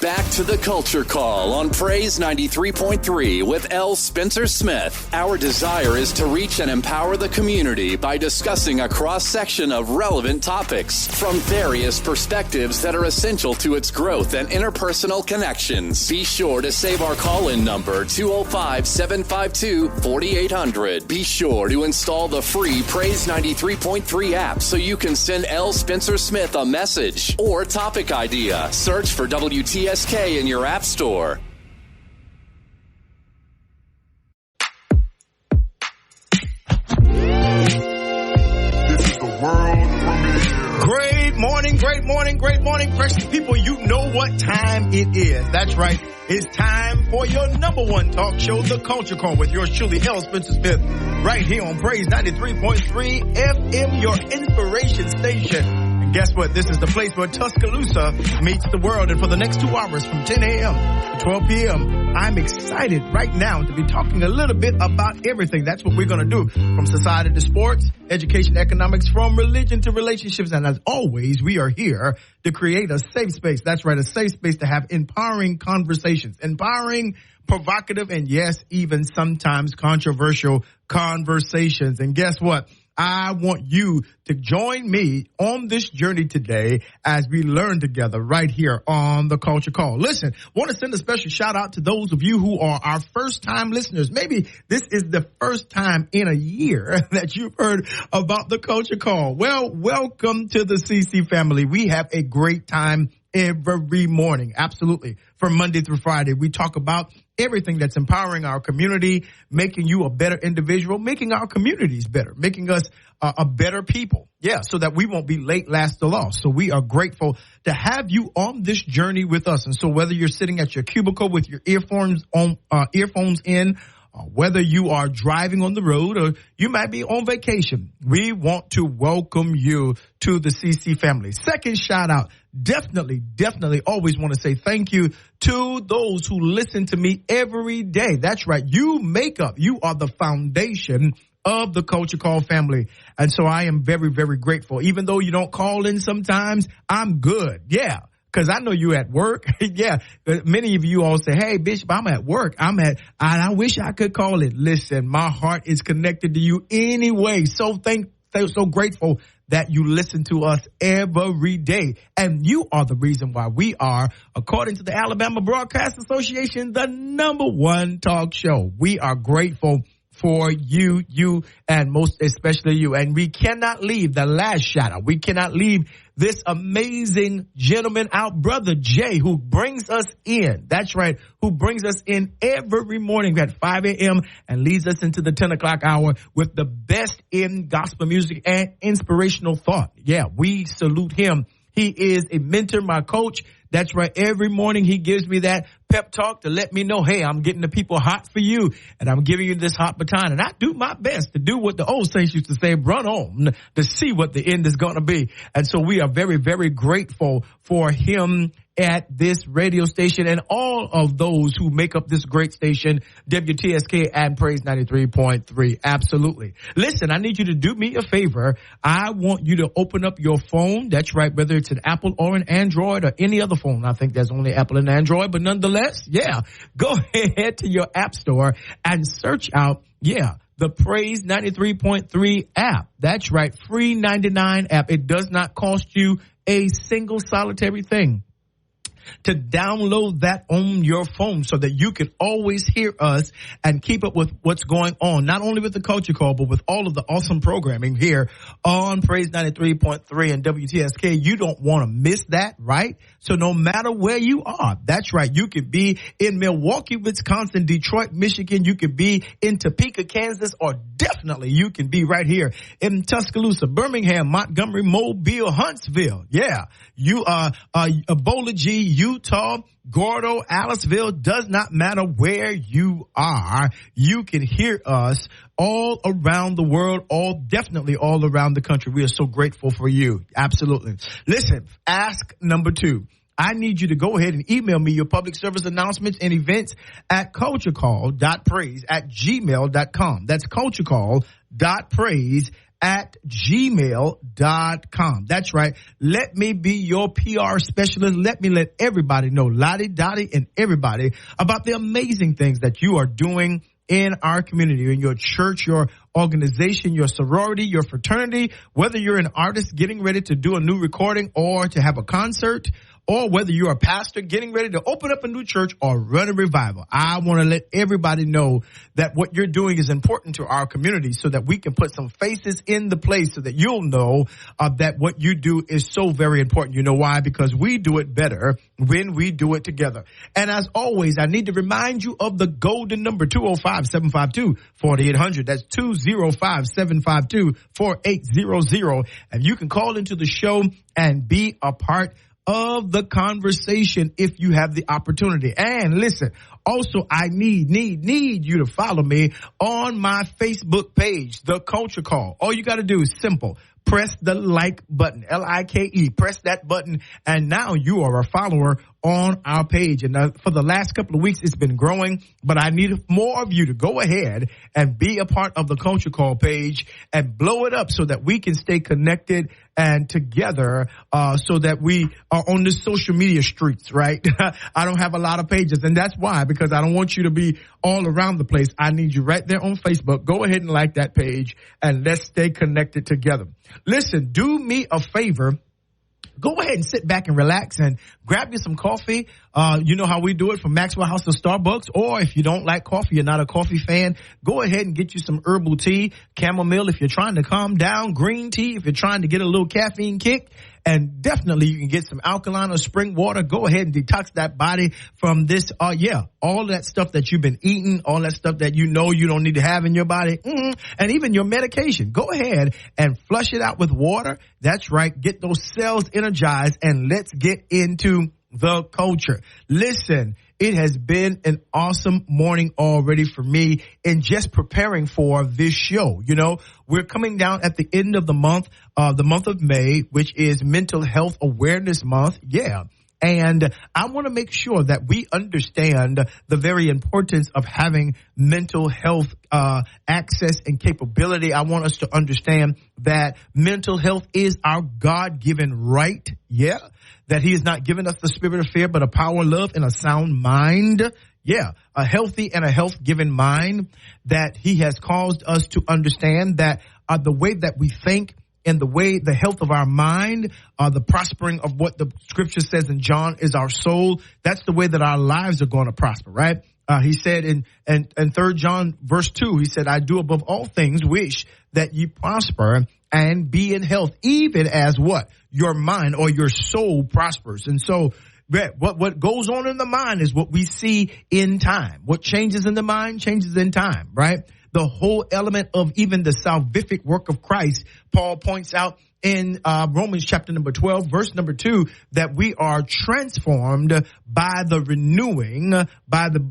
Back to the Culture Call on Praise 93.3 with L. Spencer Smith. Our desire is to reach and empower the community by discussing a cross-section of relevant topics from various perspectives that are essential to its growth and interpersonal connections. Be sure to save our call-in number, 205-752-4800. Be sure to install the free Praise 93.3 app so you can send L. Spencer Smith a message or topic idea. Search for WTSK in your app store. This is the world premiere. Great morning, precious people. You know what time it is. That's right. It's time for your number one talk show, The Culture Call, with yours truly, L. Spencer Smith, right here on Praise 93.3 FM, your inspiration station. And guess what? This is the place where Tuscaloosa meets the world. And for the next 2 hours from 10 a.m. to 12 p.m., I'm excited right now to be talking a little bit about everything. That's what we're going to do, from society to sports, education, economics, from religion to relationships. And as always, we are here to create a safe space. That's right, a safe space to have empowering conversations, empowering, provocative, and yes, even sometimes controversial conversations. And guess what? I want you to join me on this journey today as we learn together right here on The Culture Call. Listen, want to send a special shout out to those of you who are our first time listeners. Maybe this is the first time in a year that you've heard about The Culture Call. Well, welcome to the CC family. We have a great time every morning. Absolutely. From Monday through Friday, we talk about everything that's empowering our community, making you a better individual, making our communities better, making us a better people. Yeah, so that we won't be late, last, or lost. So we are grateful to have you on this journey with us. And so whether you're sitting at your cubicle with your earphones in, whether you are driving on the road or you might be on vacation, we want to welcome you to the CC family. Second shout out, definitely always want to say thank you to those who listen to me every day. That's right. You are the foundation of the Culture Call family. And so I am very, very grateful. Even though you don't call in sometimes, I'm good. Yeah. Because I know you at work. Yeah. Many of you all say, hey, Bishop, I'm at work. And I wish I could call it. Listen, my heart is connected to you anyway. So grateful that you listen to us every day. And you are the reason why we are, according to the Alabama Broadcast Association, the number one talk show. We are grateful for you, and most especially you. And we cannot leave the last shout out. We cannot leave this amazing gentleman, our brother Jay, who brings us in. That's right. Who brings us in every morning at 5 a.m. and leads us into the 10 o'clock hour with the best in gospel music and inspirational thought. Yeah, we salute him. He is a mentor, my coach. That's right. Every morning he gives me that pep talk to let me know, hey, I'm getting the people hot for you, and I'm giving you this hot baton. And I do my best to do what the old saints used to say, run on to see what the end is going to be. And so we are very, very grateful for him at this radio station and all of those who make up this great station, WTSK and Praise 93.3. Absolutely. Listen, I need you to do me a favor. I want you to open up your phone. That's right. Whether it's an Apple or an Android or any other phone. I think there's only Apple and Android, but nonetheless, yeah, go ahead to your app store and search out, the Praise 93.3 app. That's right. Free 99 app. It does not cost you a single solitary thing to download that on your phone so that you can always hear us and keep up with what's going on, not only with the Culture Call, but with all of the awesome programming here on Praise 93.3 and WTSK. You don't want to miss that, right? So no matter where you are, that's right. You could be in Milwaukee, Wisconsin, Detroit, Michigan. You could be in Topeka, Kansas, or definitely you can be right here in Tuscaloosa, Birmingham, Montgomery, Mobile, Huntsville. Yeah. You are Ebola G, Utah, Gordo, Aliceville. Does not matter where you are. You can hear us all around the world, definitely all around the country. We are so grateful for you. Absolutely. Listen, ask number 2. I need you to go ahead and email me your public service announcements and events at culturecall.praise@gmail.com. That's culturecall.praise gmail.com. That's right. Let me be your PR specialist. Let me let everybody know, Lottie, Dottie, and everybody about the amazing things that you are doing in our community, in your church, your organization, your sorority, your fraternity, whether you're an artist getting ready to do a new recording or to have a concert, or whether you're a pastor getting ready to open up a new church or run a revival. I want to let everybody know that what you're doing is important to our community so that we can put some faces in the place so that you'll know that what you do is so very important. You know why? Because we do it better when we do it together. And as always, I need to remind you of the golden number, 205-752-4800. That's 205-752-4800. And you can call into the show and be a part of the conversation if you have the opportunity. And listen, also I need you to follow me on my Facebook page, The Culture Call. All you got to do is simple. Press the like button, L-I-K-E. Press that button, and now you are a follower on our page. And for the last couple of weeks, it's been growing, but I need more of you to go ahead and be a part of the Culture Call page and blow it up so that we can stay connected and together so that we are on the social media streets, right? I don't have a lot of pages, and that's why, because I don't want you to be all around the place. I need you right there on Facebook. Go ahead and like that page, and let's stay connected together. Listen, do me a favor. Go ahead and sit back and relax and grab you some coffee. You know how we do it from Maxwell House to Starbucks. Or if you don't like coffee, you're not a coffee fan, go ahead and get you some herbal tea, chamomile if you're trying to calm down, green tea if you're trying to get a little caffeine kick. And definitely you can get some alkaline or spring water. Go ahead and detox that body from this. All that stuff that you've been eating, all that stuff that you know you don't need to have in your body, and even your medication. Go ahead and flush it out with water. That's right. Get those cells energized, and let's get into the culture. Listen, it has been an awesome morning already for me in just preparing for this show. You know, we're coming down at the end of the month of May, which is Mental Health Awareness Month. Yeah. And I want to make sure that we understand the very importance of having mental health access and capability. I want us to understand that mental health is our God-given right. Yeah. That he has not given us the spirit of fear, but a power, love, and a sound mind. Yeah, a healthy and a health-given mind, that he has caused us to understand that the way that we think and the health of our mind, the prospering of what the scripture says in John is our soul. That's the way that our lives are going to prosper, right? He said in 3 John verse 2, he said, I do above all things wish that you prosper and be in health, even as what? Your mind or your soul prospers. And so what goes on in the mind is what we see in time. What changes in the mind changes in time, right? The whole element of even the salvific work of Christ, Paul points out in Romans chapter number 12, verse number 2, that we are transformed by the renewing, by the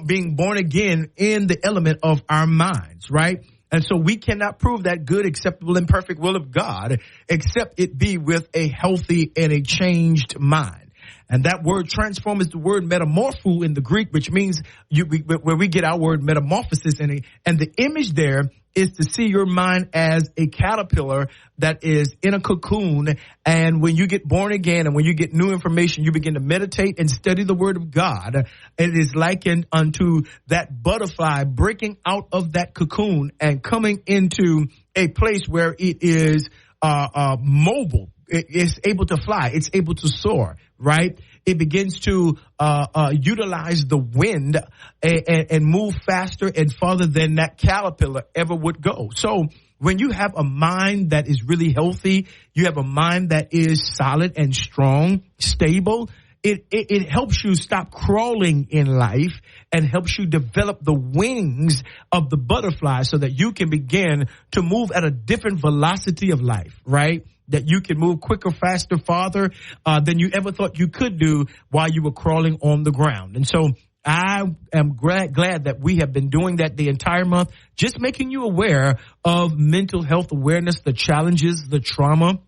being born again in the element of our minds, right? And so we cannot prove that good, acceptable, and perfect will of God except it be with a healthy and a changed mind. And that word transform is the word metamorpho in the Greek, which means where we get our word metamorphosis. And the image there is to see your mind as a caterpillar that is in a cocoon. And when you get born again and when you get new information, you begin to meditate and study the word of God. It is likened unto that butterfly breaking out of that cocoon and coming into a place where it is mobile. It's able to fly. It's able to soar, right? It begins to utilize the wind and move faster and farther than that caterpillar ever would go. So when you have a mind that is really healthy, you have a mind that is solid and strong, stable, it helps you stop crawling in life and helps you develop the wings of the butterfly so that you can begin to move at a different velocity of life, right? That you can move quicker, faster, farther than you ever thought you could do while you were crawling on the ground. And so I am glad that we have been doing that the entire month, just making you aware of mental health awareness, the challenges, the trauma,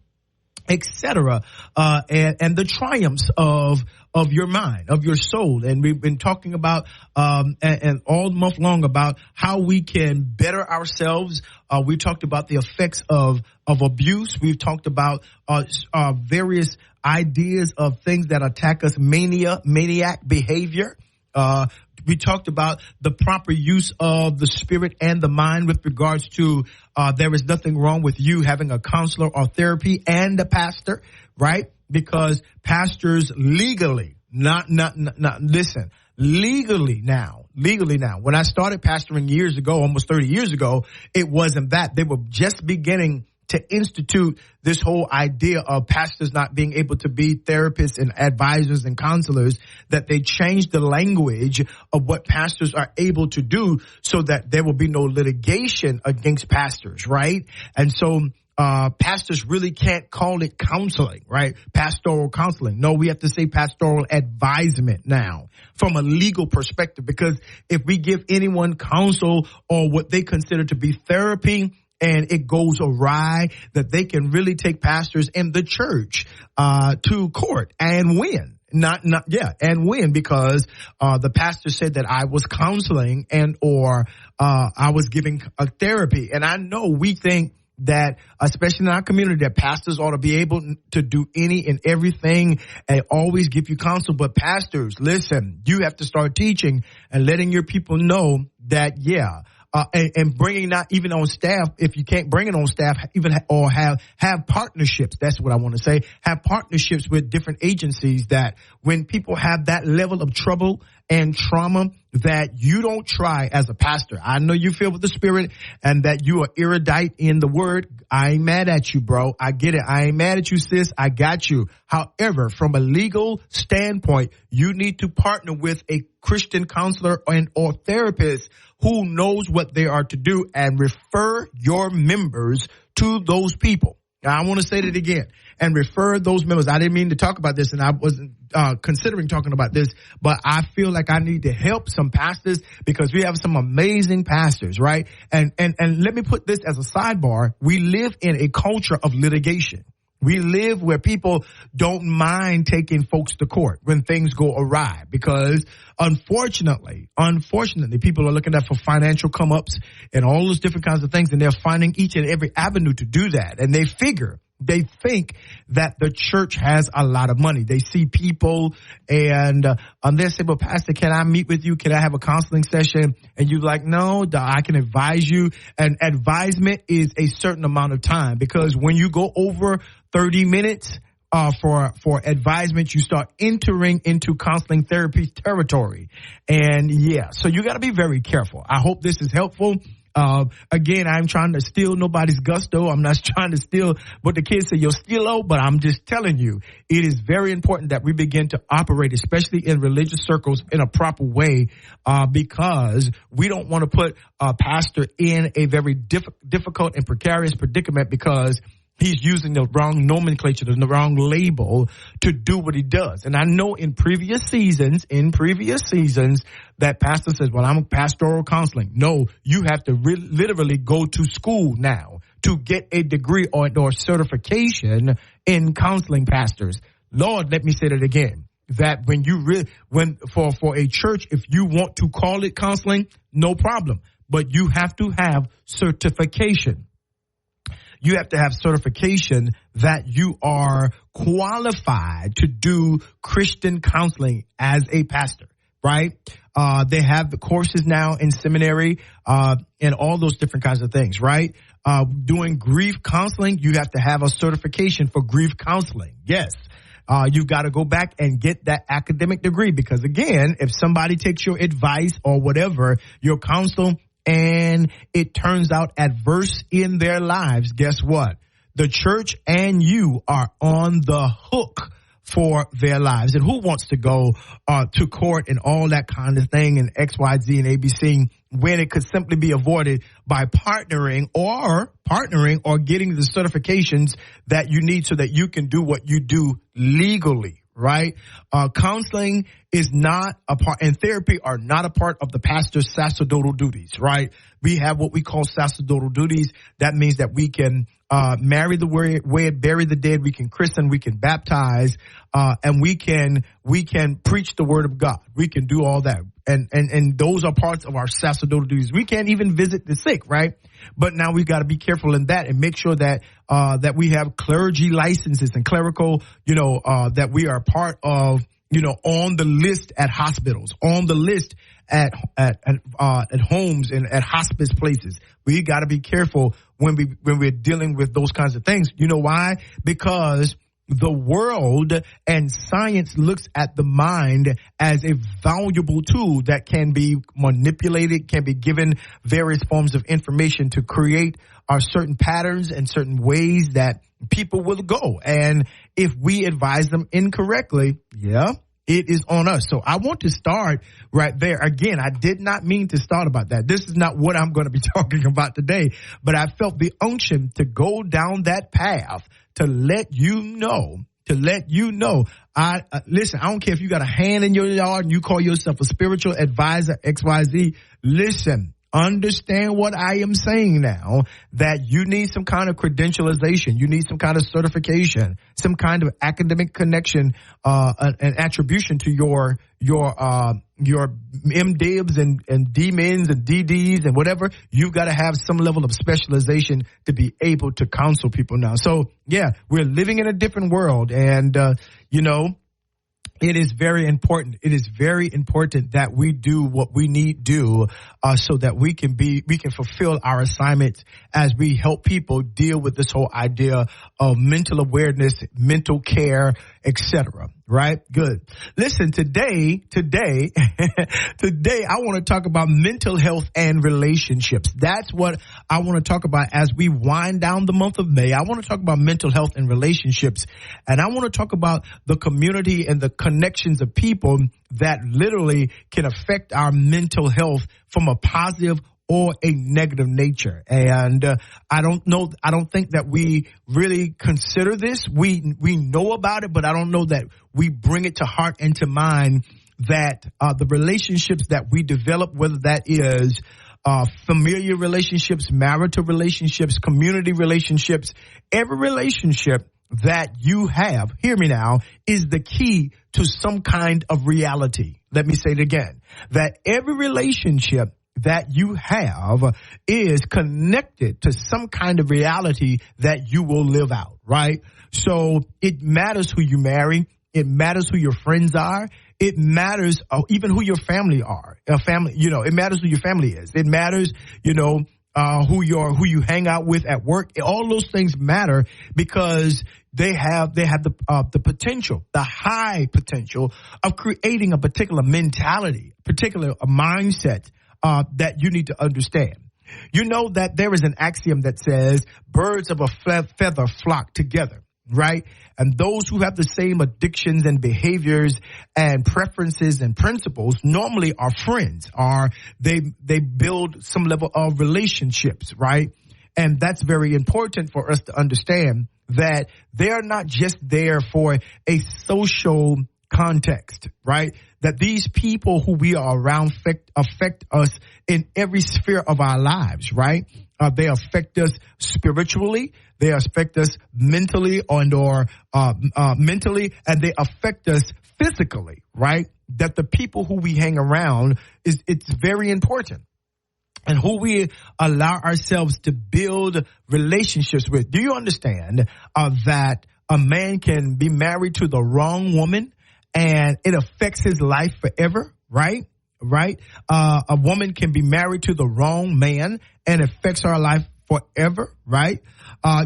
etc. And the triumphs of your mind, of your soul. And we've been talking about, and all month long about how we can better ourselves. We talked about the effects of abuse. We've talked about, various ideas of things that attack us, maniac behavior. We talked about the proper use of the spirit and the mind with regards to there is nothing wrong with you having a counselor or therapy and a pastor, right? Because pastors legally, legally now, when I started pastoring years ago, almost 30 years ago, it wasn't that. They were just beginning to institute this whole idea of pastors not being able to be therapists and advisors and counselors, that they changed the language of what pastors are able to do so that there will be no litigation against pastors, right? And so pastors really can't call it counseling, right? Pastoral counseling. No, we have to say pastoral advisement now from a legal perspective, because if we give anyone counsel or what they consider to be therapy, and it goes awry, that they can really take pastors in the church to court and win. And win because the pastor said that I was counseling and or I was giving a therapy. And I know we think that, especially in our community, that pastors ought to be able to do any and everything and always give you counsel. But pastors, listen, you have to start teaching and letting your people know that, and bringing not even on staff, if you can't bring it on staff, even or have partnerships. That's what I want to say. Have partnerships with different agencies, that when people have that level of trouble and trauma, that you don't try as a pastor. I know you feel with the spirit and that you are erudite in the word. I ain't mad at you, bro. I get it. I ain't mad at you, sis. I got you. However, from a legal standpoint, you need to partner with a Christian counselor or therapist who knows what they are to do, and refer your members to those people. Now, I want to say that again, and refer those members. I didn't mean to talk about this, and I wasn't considering talking about this, but I feel like I need to help some pastors because we have some amazing pastors, right? And let me put this as a sidebar. We live in a culture of litigation. We live where people don't mind taking folks to court when things go awry, because unfortunately, people are looking at for financial come-ups and all those different kinds of things, and they're finding each and every avenue to do that. And they think that the church has a lot of money. They see people and they say, well, Pastor, can I meet with you? Can I have a counseling session? And you're like, no, I can advise you. And advisement is a certain amount of time, because when you go over 30 minutes for advisement, you start entering into counseling therapy territory. And so you got to be very careful. I hope this is helpful. Again, I'm trying to steal nobody's gusto. I'm not trying to steal what the kids say, your stilo, but I'm just telling you, it is very important that we begin to operate, especially in religious circles, in a proper way, because we don't want to put a pastor in a very difficult and precarious predicament because he's using the wrong nomenclature, the wrong label to do what he does. And I know in previous seasons, that pastor says, well, I'm a pastoral counseling. No, you have to literally go to school now to get a degree or certification in counseling pastors. Lord, let me say that again. That for a church, if you want to call it counseling, no problem. But you have to have certification. You have to have certification that you are qualified to do Christian counseling as a pastor, right? They have the courses now in seminary and all those different kinds of things, right? Doing grief counseling, you have to have a certification for grief counseling. Yes. You've got to go back and get that academic degree, because, again, if somebody takes your advice or whatever, your counsel, and it turns out adverse in their lives, guess what? The church and you are on the hook for their lives. And who wants to go to court and all that kind of thing and X, Y, Z and ABC when it could simply be avoided by partnering or getting the certifications that you need so that you can do what you do legally. Right? Counseling is not a part, and therapy are not a part of the pastor's sacerdotal duties, right? We have what we call sacerdotal duties. That means that we can marry the wed, bury the dead. We can christen, we can baptize, and we can preach the word of God. We can do all that. And those are parts of our sacerdotal duties. We can't even visit the sick, right? But now we've got to be careful in that and make sure that we have clergy licenses and clerical, that we are part of, on the list at hospitals, on the list at homes and at hospice places. We got to be careful when we're dealing with those kinds of things. You know why? Because the world and science looks at the mind as a valuable tool that can be manipulated, can be given various forms of information to create certain patterns and certain ways that people will go. And if we advise them incorrectly, it is on us. So I want to start right there. Again, I did not mean to start about that. This is not what I'm going to be talking about today, but I felt the unction to go down that path to let you know. Listen, I don't care if you got a hand in your yard and you call yourself a spiritual advisor, XYZ. Listen, understand what I am saying now, that you need some kind of credentialization. You need some kind of certification, some kind of academic connection, and attribution to your MDibs and DMins and DDs and whatever. You've got to have some level of specialization to be able to counsel people now. So yeah, we're living in a different world, and it is very important. It is very important that we do what we need to do so that we can fulfill our assignments as we help people deal with this whole idea of mental awareness, mental care, etc. Right? Good. Listen, today, I want to talk about mental health and relationships. That's what I want to talk about as we wind down the month of May. I want to talk about mental health and relationships, and I want to talk about the community and the connections of people that literally can affect our mental health from a positive or a negative nature. And I don't think that we really consider this. We know about it, but I don't know that we bring it to heart and to mind that the relationships that we develop, whether that is familiar relationships, marital relationships, community relationships, every relationship that you have, hear me now, is the key to some kind of reality. Let me say it again, that every relationship that you have is connected to some kind of reality that you will live out, right? So it matters who you marry. It matters who your friends are. It matters even who your family are. It matters who your family is. It matters, who you hang out with at work. All those things matter because they have the potential, the high potential of creating a particular mentality, a mindset that you need to understand. You know that there is an axiom that says birds of a feather flock together, right? And those who have the same addictions and behaviors and preferences and principles normally are friends, they build some level of relationships, right? And that's very important for us to understand that they're not just there for a social context, right? That these people who we are around affect us in every sphere of our lives, right? They affect us spiritually, they affect us mentally and they affect us physically, right? That the people who we hang around it's very important. And who we allow ourselves to build relationships with. Do you understand that a man can be married to the wrong woman and it affects his life forever, right? Right? A woman can be married to the wrong man and affects our life forever, right?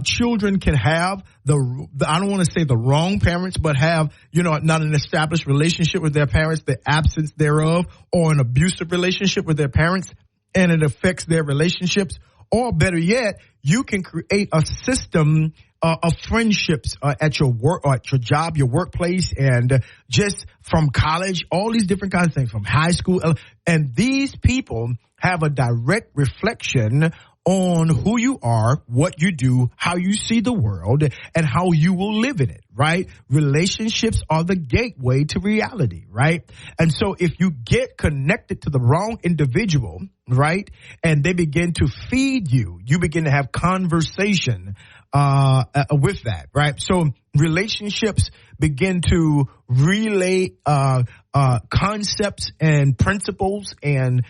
Children can have I don't want to say the wrong parents, but have, not an established relationship with their parents, the absence thereof, or an abusive relationship with their parents, and it affects their relationships. Or better yet, you can create a system of friendships at your work, or at your job, your workplace, and just from college, all these different kinds of things, from high school. And these people have a direct reflection on who you are, what you do, how you see the world, and how you will live in it, right? Relationships are the gateway to reality, right? And so if you get connected to the wrong individual, right, and they begin to feed you, you begin to have conversation with that, right? So relationships begin to relay concepts and principles and,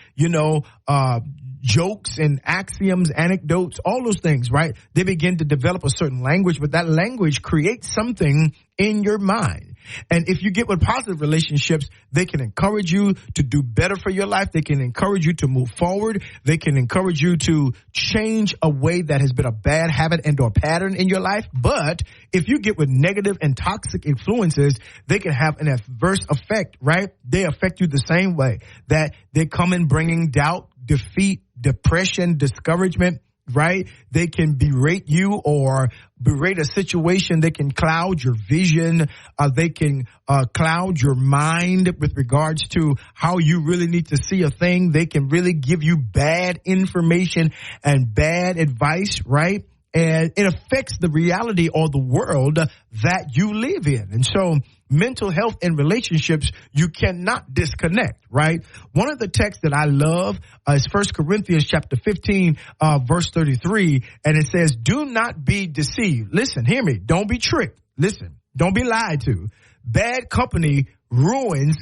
jokes and axioms, anecdotes, all those things, right? They begin to develop a certain language, but that language creates something in your mind. And if you get with positive relationships, they can encourage you to do better for your life. They can encourage you to move forward. They can encourage you to change a way that has been a bad habit and or pattern in your life. But if you get with negative and toxic influences, they can have an adverse effect, right? They affect you the same way, that they come in bringing doubt, defeat, depression, discouragement, right? They can berate you or berate a situation. They can cloud your vision. They can cloud your mind with regards to how you really need to see a thing. They can really give you bad information and bad advice, right? And it affects the reality or the world that you live in. And so mental health and relationships, you cannot disconnect, right? One of the texts that I love is 1 Corinthians chapter 15, verse 33. And it says, do not be deceived. Listen, hear me. Don't be tricked. Listen, don't be lied to. Bad company ruins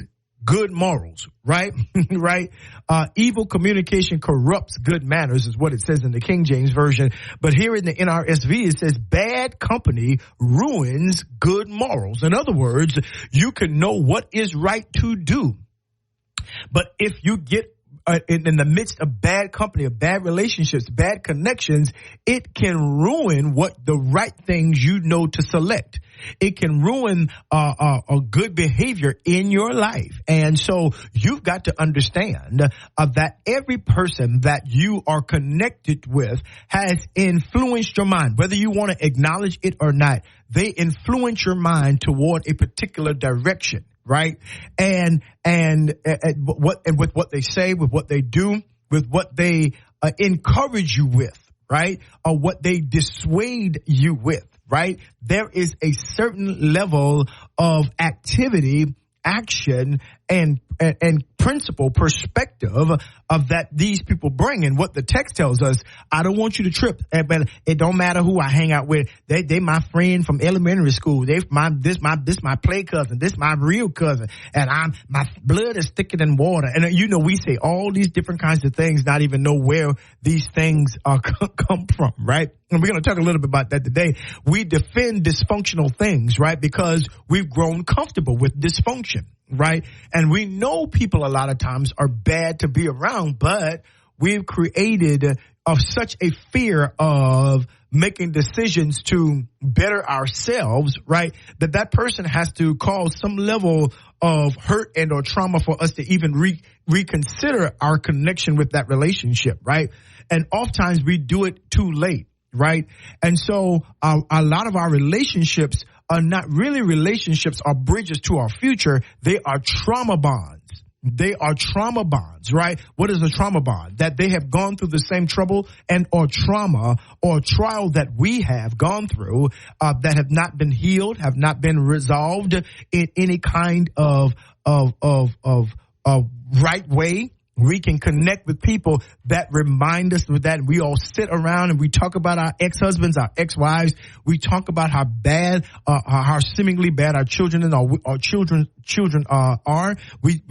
good morals, right? Right? Evil communication corrupts good manners is what it says in the King James Version. But here in the NRSV, it says bad company ruins good morals. In other words, you can know what is right to do. But if you get in the midst of bad company, of bad relationships, bad connections, it can ruin what the right things you know to select. It can ruin a good behavior in your life. And so you've got to understand that every person that you are connected with has influenced your mind, whether you want to acknowledge it or not. They influence your mind toward a particular direction. Right. And with what they say, with what they do, with what they encourage you with, right? Or what they dissuade you with, right? There is a certain level of activity, action, and principle, perspective of that these people bring. And what the text tells us, I don't want you to trip, but it don't matter who I hang out with. They my friend from elementary school. This my play cousin. This my real cousin. And my blood is thicker than water. And we say all these different kinds of things, not even know where these things come from, right? And we're going to talk a little bit about that today. We defend dysfunctional things, right? Because we've grown comfortable with dysfunction. Right. And we know people a lot of times are bad to be around, but we've created of such a fear of making decisions to better ourselves, right, that person has to cause some level of hurt and or trauma for us to even reconsider our connection with that relationship. Right. And oftentimes we do it too late. Right. And so a lot of our relationships are not really relationships or bridges to our future. They are trauma bonds. They are trauma bonds, right? What is a trauma bond? That they have gone through the same trouble and or trauma or trial that we have gone through that have not been healed, have not been resolved in any kind of right way. We can connect with people that remind us of that. We all sit around and we talk about our ex-husbands, our ex-wives. We talk about how bad, how seemingly bad our children and our children are. We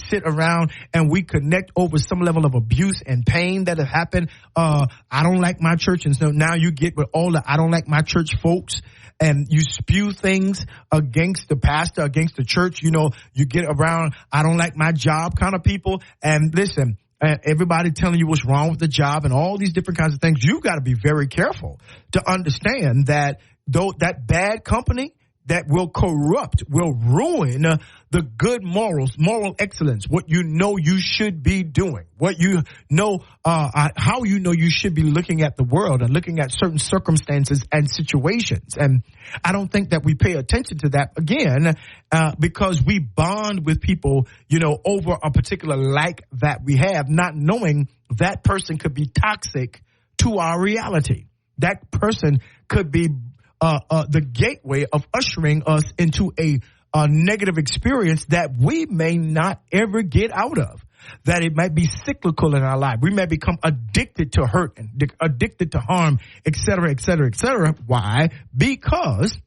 sit around and we connect over some level of abuse and pain that have happened. I don't like my church. And so now you get with all the I don't like my church folks. And you spew things against the pastor, against the church. You get around, I don't like my job kind of people. And listen, everybody telling you what's wrong with the job and all these different kinds of things. You've got to be very careful to understand that though that bad company that will corrupt, will ruin the good morals, moral excellence, what you know you should be doing, what you know, how you know you should be looking at the world and looking at certain circumstances and situations. And I don't think that we pay attention to that, again, because we bond with people, over a particular like that we have, not knowing that person could be toxic to our reality. That person could be the gateway of ushering us into a negative experience that we may not ever get out of. that it might be cyclical in our life. We may become addicted to hurt and addicted to harm, et cetera, et cetera, et cetera. Why? Because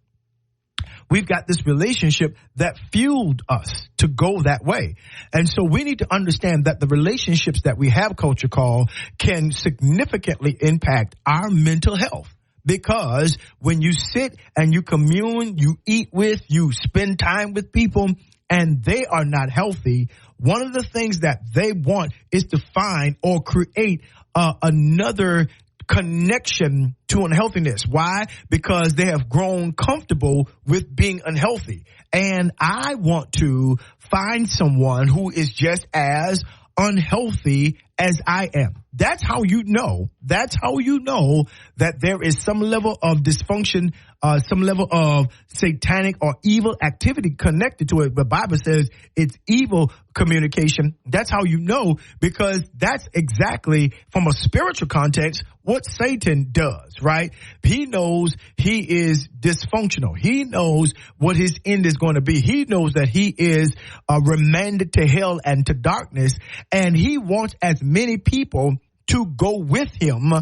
we've got this relationship that fueled us to go that way. And so we need to understand that the relationships that we have, Culture Call, can significantly impact our mental health. Because when you sit and you commune, you eat with, you spend time with people, and they are not healthy, one of the things that they want is to find or create another connection to unhealthiness. Why? Because they have grown comfortable with being unhealthy. And I want to find someone who is just as unhealthy as I am. That's how you know. That's how you know that there is some level of dysfunction, some level of satanic or evil activity connected to it. The Bible says it's evil communication. That's how you know, because that's exactly, from a spiritual context, what Satan does, right? He knows he is dysfunctional. He knows what his end is going to be. He knows that he is remanded to hell and to darkness, and he wants as many people to go with him.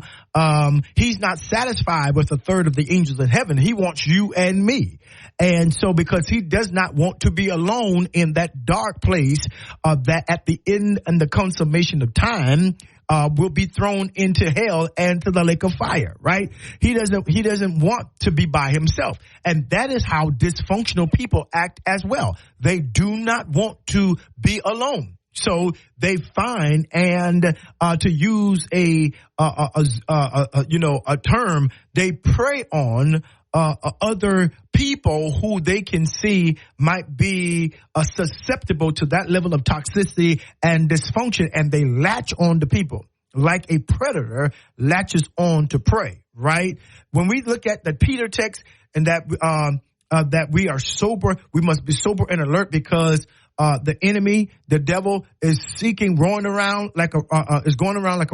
He's not satisfied with a third of the angels in heaven. He wants you and me. And so because he does not want to be alone in that dark place, that at the end and the consummation of time, will be thrown into hell and to the lake of fire, right? He doesn't want to be by himself. And that is how dysfunctional people act as well. They do not want to be alone. So they find, and to use a term, they prey on other people who they can see might be susceptible to that level of toxicity and dysfunction, and they latch on to people like a predator latches on to prey, right? When we look at the Peter text and that we are sober, we must be sober and alert, because the enemy, the devil, is going around like a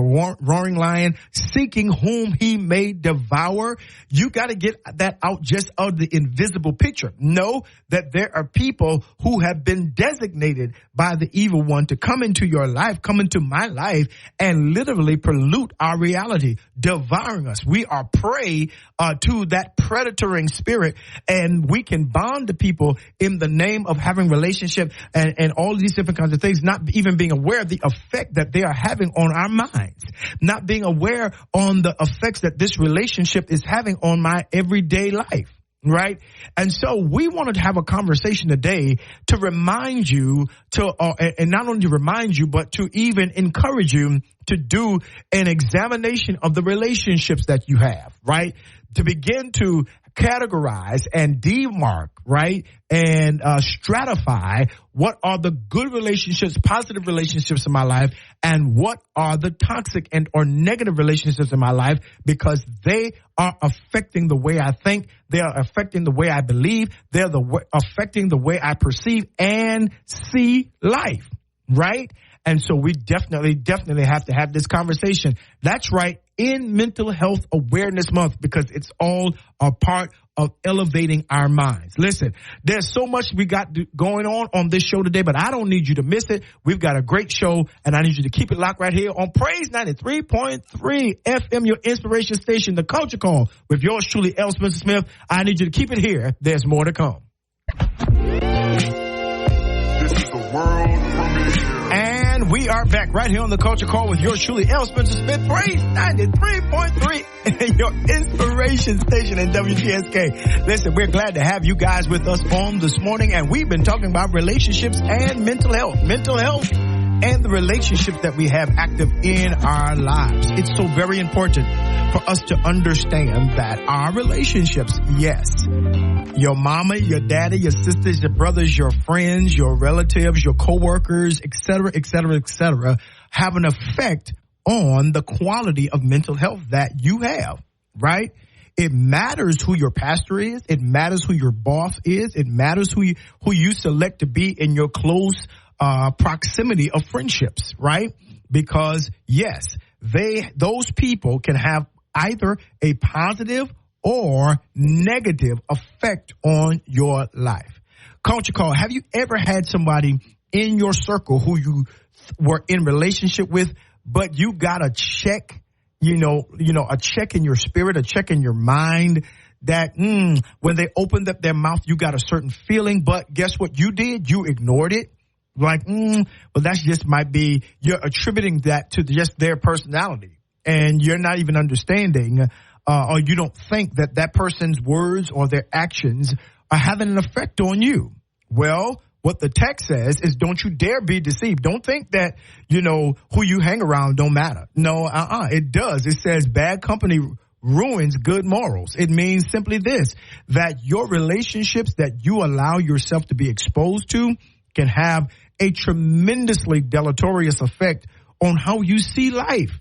roaring lion, seeking whom he may devour. You got to get that out just of the invisible picture. Know that there are people who have been designated by the evil one to come into your life, come into my life, and literally pollute our reality, devouring us. We are prey to that predatory spirit, and we can bond to people in the name of having relationship and all these different kinds of things, not even being aware of the effect that they are having on our minds, not being aware on the effects that this relationship is having on my everyday life. Right. And so we wanted to have a conversation today to remind you and not only to remind you, but to even encourage you to do an examination of the relationships that you have, right? To begin to categorize and demark, right? And stratify what are the good relationships, positive relationships in my life, and what are the toxic and or negative relationships in my life, because they are affecting the way I think, they are affecting the way I believe, they're affecting the way I perceive and see life, right? And so we definitely have to have this conversation. That's right, in Mental Health Awareness Month, because it's all a part of elevating our minds. Listen, there's so much we got going on this show today, but I don't need you to miss it. We've got a great show, and I need you to keep it locked right here on Praise 93.3 FM, your inspiration station, The Culture Call, with yours truly, L. Spencer Smith. I need you to keep it here. There's more to come. This is the world premiere. And we are back right here on The Culture Call with yours truly, L. Spencer Smith. Praise 93.3, your inspiration station in WTSK. Listen, we're glad to have you guys with us on this morning, and we've been talking about relationships and mental health and the relationships that we have active in our lives. It's so very important for us to understand that our relationships, yes, your mama, your daddy, your sisters, your brothers, your friends, your relatives, your coworkers, et cetera, have an effect on the quality of mental health that you have, right? It matters who your pastor is. It matters who your boss is. It matters who you select to be in your close proximity of friendships, right? Because yes, those people can have either a positive or negative effect on your life. Culture Call, have you ever had somebody in your circle who you were in relationship with, but you got a check, a check in your spirit, a check in your mind that when they opened up their mouth, you got a certain feeling, but guess what you did? You ignored it. Like, but that's just might be, you're attributing that to just their personality, and you're not even understanding, or you don't think that that person's words or their actions are having an effect on you. Well, what the text says is don't you dare be deceived. Don't think that, who you hang around don't matter. No, it does. It says bad company ruins good morals. It means simply this, that your relationships that you allow yourself to be exposed to can have a tremendously deleterious effect on how you see life,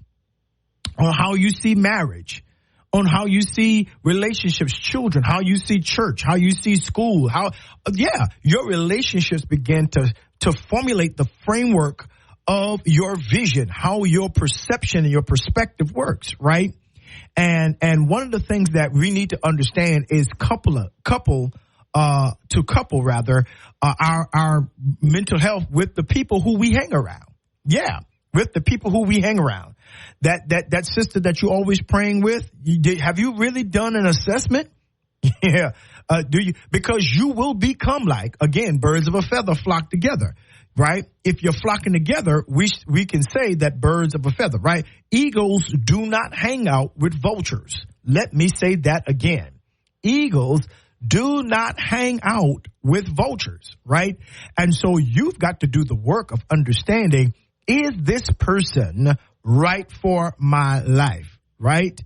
on how you see marriage, on how you see relationships, children, how you see church, how you see school, your relationships begin to formulate the framework of your vision, how your perception and your perspective works, right? And one of the things that we need to understand is couple our mental health with the people who we hang around. Yeah, with the people who we hang around. That sister that you're always praying with, have you really done an assessment? Yeah. Do you? Because you will become like, again, birds of a feather flock together, right? If you're flocking together, we can say that birds of a feather, right? Eagles do not hang out with vultures. Let me say that again. Eagles do not hang out with vultures, right? And so you've got to do the work of understanding, is this person right for my life, right?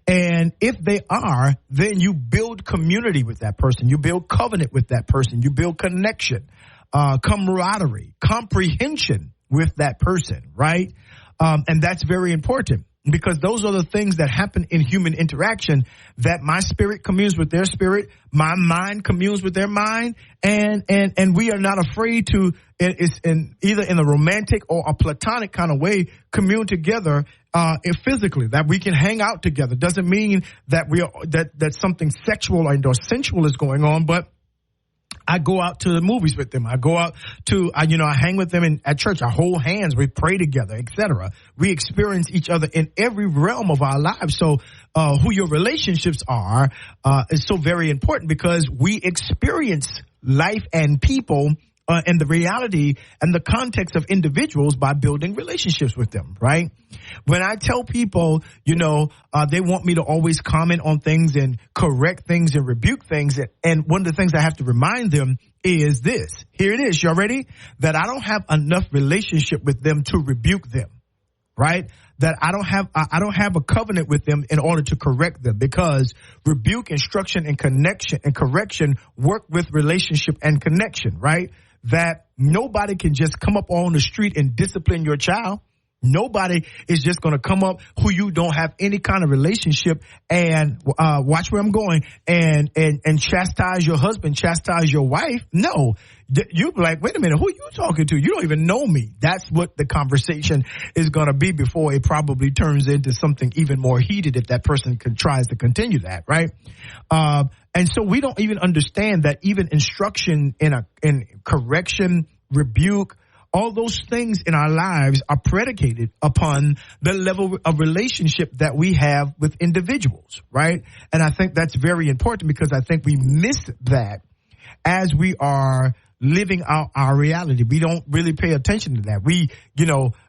And if they are, then you build community with that person. You build covenant with that person. You build connection, camaraderie, comprehension with that person, right? And that's very important, because those are the things that happen in human interaction, that my spirit communes with their spirit, my mind communes with their mind, and we are not afraid to, it's either in a romantic or a platonic kind of way, commune together physically, that we can hang out together. Doesn't mean that that something sexual or sensual is going on, but I go out to the movies with them. I go out to, I hang with them at church. I hold hands. We pray together, etc. We experience each other in every realm of our lives. So who your relationships are is so very important, because we experience life and people and the reality and the context of individuals by building relationships with them, right? When I tell people, they want me to always comment on things and correct things and rebuke things. And one of the things I have to remind them is this. Here it is. Y'all ready? That I don't have enough relationship with them to rebuke them, right? That I don't have a covenant with them in order to correct them, because rebuke, instruction, and connection and correction work with relationship and connection, right? That nobody can just come up on the street and discipline your child. Nobody is just going to come up who you don't have any kind of relationship and watch where I'm going and chastise your husband, chastise your wife. No, you're like, wait a minute, who are you talking to? You don't even know me. That's what the conversation is going to be before it probably turns into something even more heated if that person tries to continue that, right? And so we don't even understand that even instruction in correction, rebuke, all those things in our lives are predicated upon the level of relationship that we have with individuals, right? And I think that's very important, because I think we miss that as we are living out our reality. We don't really pay attention to that.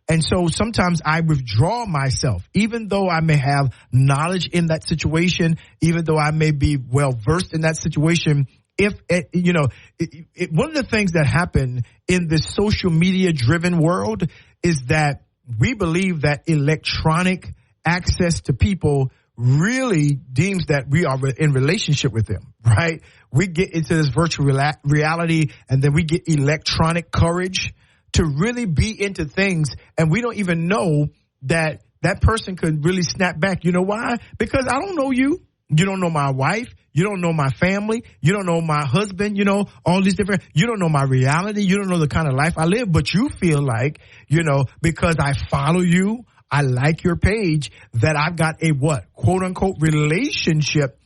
And so sometimes I withdraw myself, even though I may have knowledge in that situation, even though I may be well versed in that situation. One of the things that happen in this social media driven world is that we believe that electronic access to people really deems that we are in relationship with them, right? We get into this virtual reality, and then we get electronic courage to really be into things, and we don't even know that that person could really snap back. You know why? Because I don't know you. You don't know my wife. You don't know my family. You don't know my husband. All these different, you don't know my reality. You don't know the kind of life I live, but you feel like, because I follow you, I like your page, that I've got a quote unquote relationship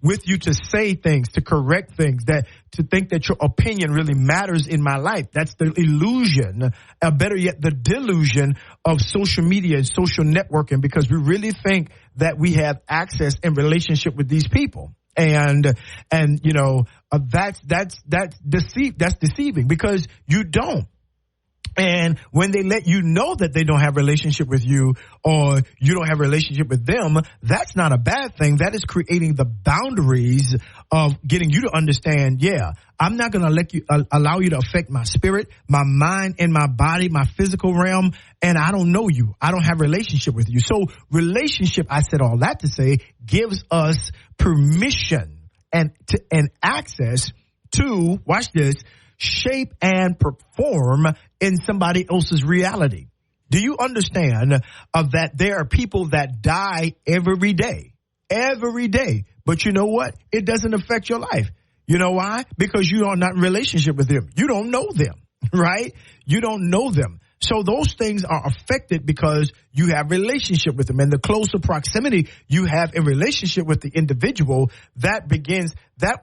with you to say things, to correct things, that to think that your opinion really matters in my life. That's the illusion, better yet, the delusion of social media and social networking, because we really think that we have access and relationship with these people. And you know, that's deceiving, because you don't. And when they let you know that they don't have a relationship with you, or you don't have a relationship with them, that's not a bad thing. That is creating the boundaries of getting you to understand, I'm not going to allow you to affect my spirit, my mind, and my body, my physical realm. And I don't know you. I don't have a relationship with you. So relationship, I said all that to say, gives us permission and access to, watch this, shape and perform in somebody else's reality. Do you understand that there are people that die every day, but you know what? It doesn't affect your life. You know why? Because you are not in relationship with them. You don't know them, right? You don't know them. So those things are affected because you have relationship with them. And the closer proximity you have in relationship with the individual, that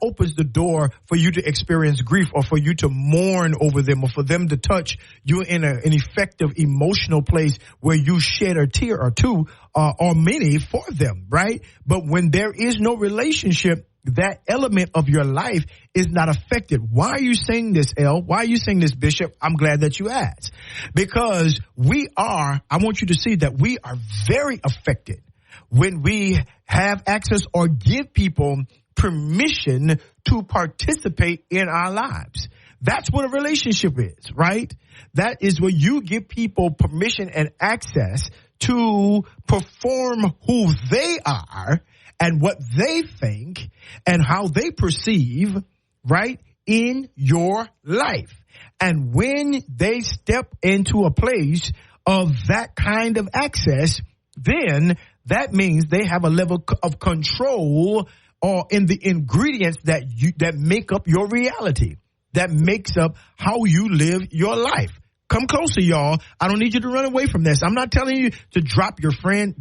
opens the door for you to experience grief, or for you to mourn over them, or for them to touch you in an effective emotional place where you shed a tear or two, or many for them, right? But when there is no relationship, that element of your life is not affected. Why are you saying this, El? Why are you saying this, Bishop? I'm glad that you asked. Because I want you to see that we are very affected when we have access or give people permission to participate in our lives. That's what a relationship is, right? That is where you give people permission and access to perform who they are and what they think and how they perceive, right, in your life. And when they step into a place of that kind of access, then that means they have a level of control or in the ingredients that make up your reality, that makes up how you live your life. Come closer, y'all. I don't need you to run away from this. I'm not telling you to drop your friend.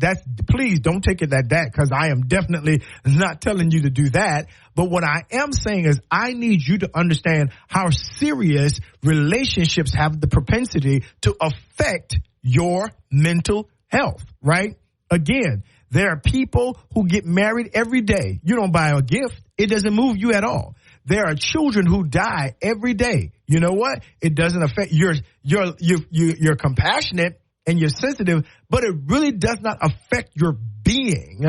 Please don't take it that, because I am definitely not telling you to do that. But what I am saying is I need you to understand how serious relationships have the propensity to affect your mental health, right? Again, there are people who get married every day. You don't buy a gift. It doesn't move you at all. There are children who die every day. You know what? It doesn't affect you're compassionate and you're sensitive, but it really does not affect your being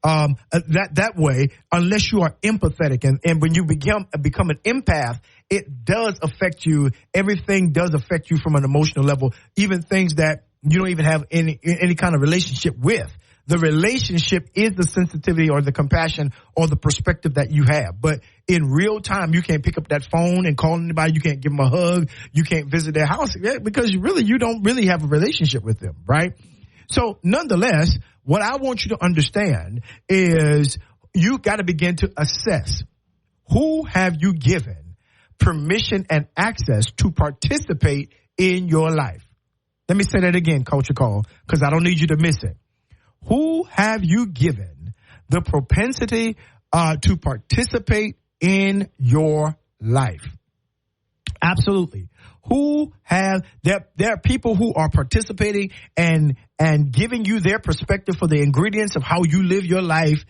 that way unless you are empathetic. And when you become an empath, it does affect you. Everything does affect you from an emotional level, even things that you don't even have any kind of relationship with. The relationship is the sensitivity or the compassion or the perspective that you have. But in real time, you can't pick up that phone and call anybody. You can't give them a hug. You can't visit their house because you don't really have a relationship with them, right? So nonetheless, what I want you to understand is you got to begin to assess who have you given permission and access to participate in your life. Let me say that again, Culture Call, because I don't need you to miss it. Who have you given the propensity to participate in your life? Absolutely. There are people who are participating and giving you their perspective for the ingredients of how you live your life,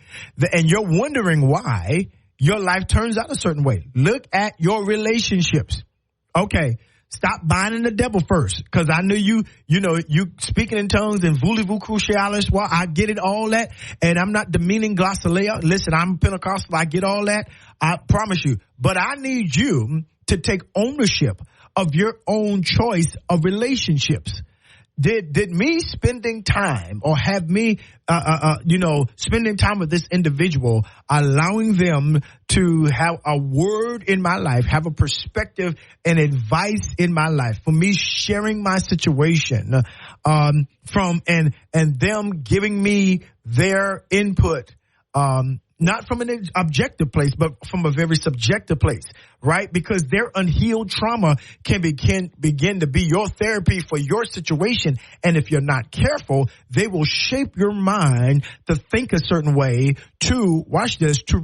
and you're wondering why your life turns out a certain way. Look at your relationships. Okay. Stop binding the devil first, because I know you speaking in tongues and voulez-vous crucialis. Well, I get it, all that, and I'm not demeaning glossolalia. Listen, I'm Pentecostal. I get all that. I promise you. But I need you to take ownership of your own choice of relationships. Did me spending time or have me, spending time with this individual, allowing them to have a word in my life, have a perspective and advice in my life, for me sharing my situation, and them giving me their input, not from an objective place, but from a very subjective place, right? Because their unhealed trauma can begin to be your therapy for your situation. And if you're not careful, they will shape your mind to think a certain way to, watch this, to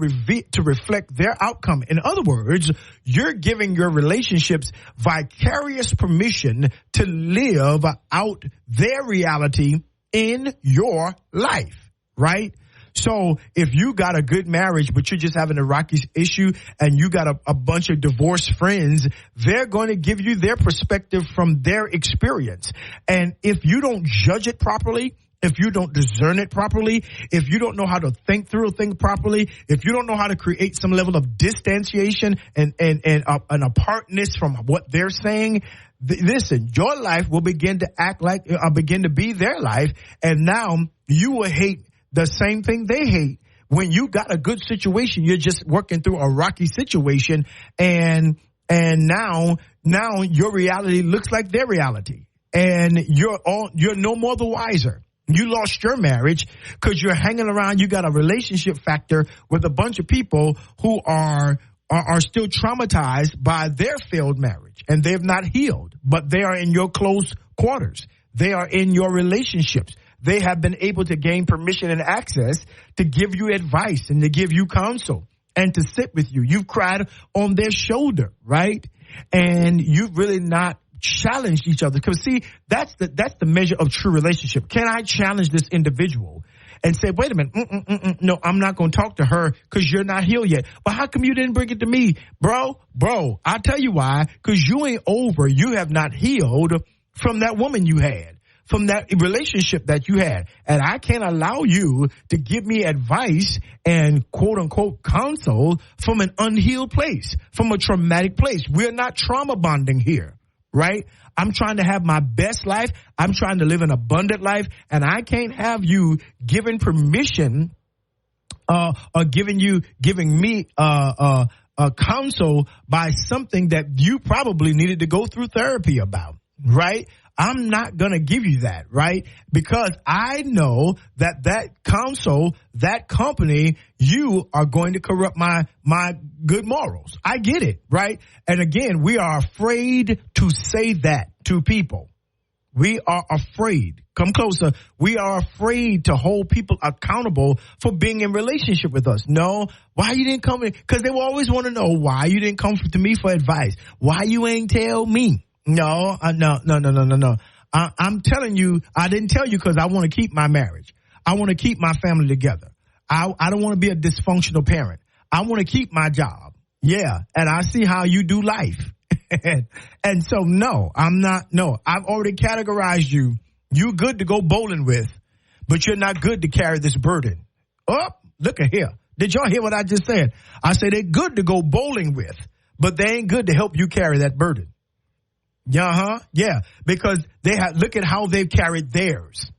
reflect their outcome. In other words, you're giving your relationships vicarious permission to live out their reality in your life, right? So if you got a good marriage, but you're just having a rocky issue and you got a bunch of divorced friends, they're going to give you their perspective from their experience. And if you don't judge it properly, if you don't discern it properly, if you don't know how to think through a thing properly, if you don't know how to create some level of distanciation and an apartness from what they're saying, listen, your life will begin to act like, begin to be their life. And now you will hate the same thing they hate. When you got a good situation, you're just working through a rocky situation, and now your reality looks like their reality, and you're no more the wiser. You lost your marriage because you're hanging around. You got a relationship factor with a bunch of people who are still traumatized by their failed marriage, and they've not healed, but they are in your close quarters. They are in your relationships. They have been able to gain permission and access to give you advice and to give you counsel and to sit with you. You've cried on their shoulder, right? And you've really not challenged each other. Because, see, that's the measure of true relationship. Can I challenge this individual and say, wait a minute, no, I'm not going to talk to her because you're not healed yet. But how come you didn't bring it to me? Bro, I'll tell you why. Because you ain't over. You have not healed from that woman you had, from that relationship that you had. And I can't allow you to give me advice and quote unquote counsel from an unhealed place, from a traumatic place. We're not trauma bonding here, right? I'm trying to have my best life. I'm trying to live an abundant life. And I can't have you giving permission, or giving me counsel by something that you probably needed to go through therapy about, right? I'm not going to give you that, right? Because I know that counsel, that company, you are going to corrupt my good morals. I get it, right? And again, we are afraid to say that to people. We are afraid. Come closer. We are afraid to hold people accountable for being in relationship with us. No, why you didn't come in? Because they will always want to know why you didn't come to me for advice. Why you ain't tell me? No. I'm telling you, I didn't tell you because I want to keep my marriage. I want to keep my family together. I don't want to be a dysfunctional parent. I want to keep my job. Yeah. And I see how you do life. And so, no, I'm not. No, I've already categorized you. You good to go bowling with, but you're not good to carry this burden. Oh, look at here. Did y'all hear what I just said? I said they're good to go bowling with, but they ain't good to help you carry that burden. Yeah, because look at how they've carried theirs.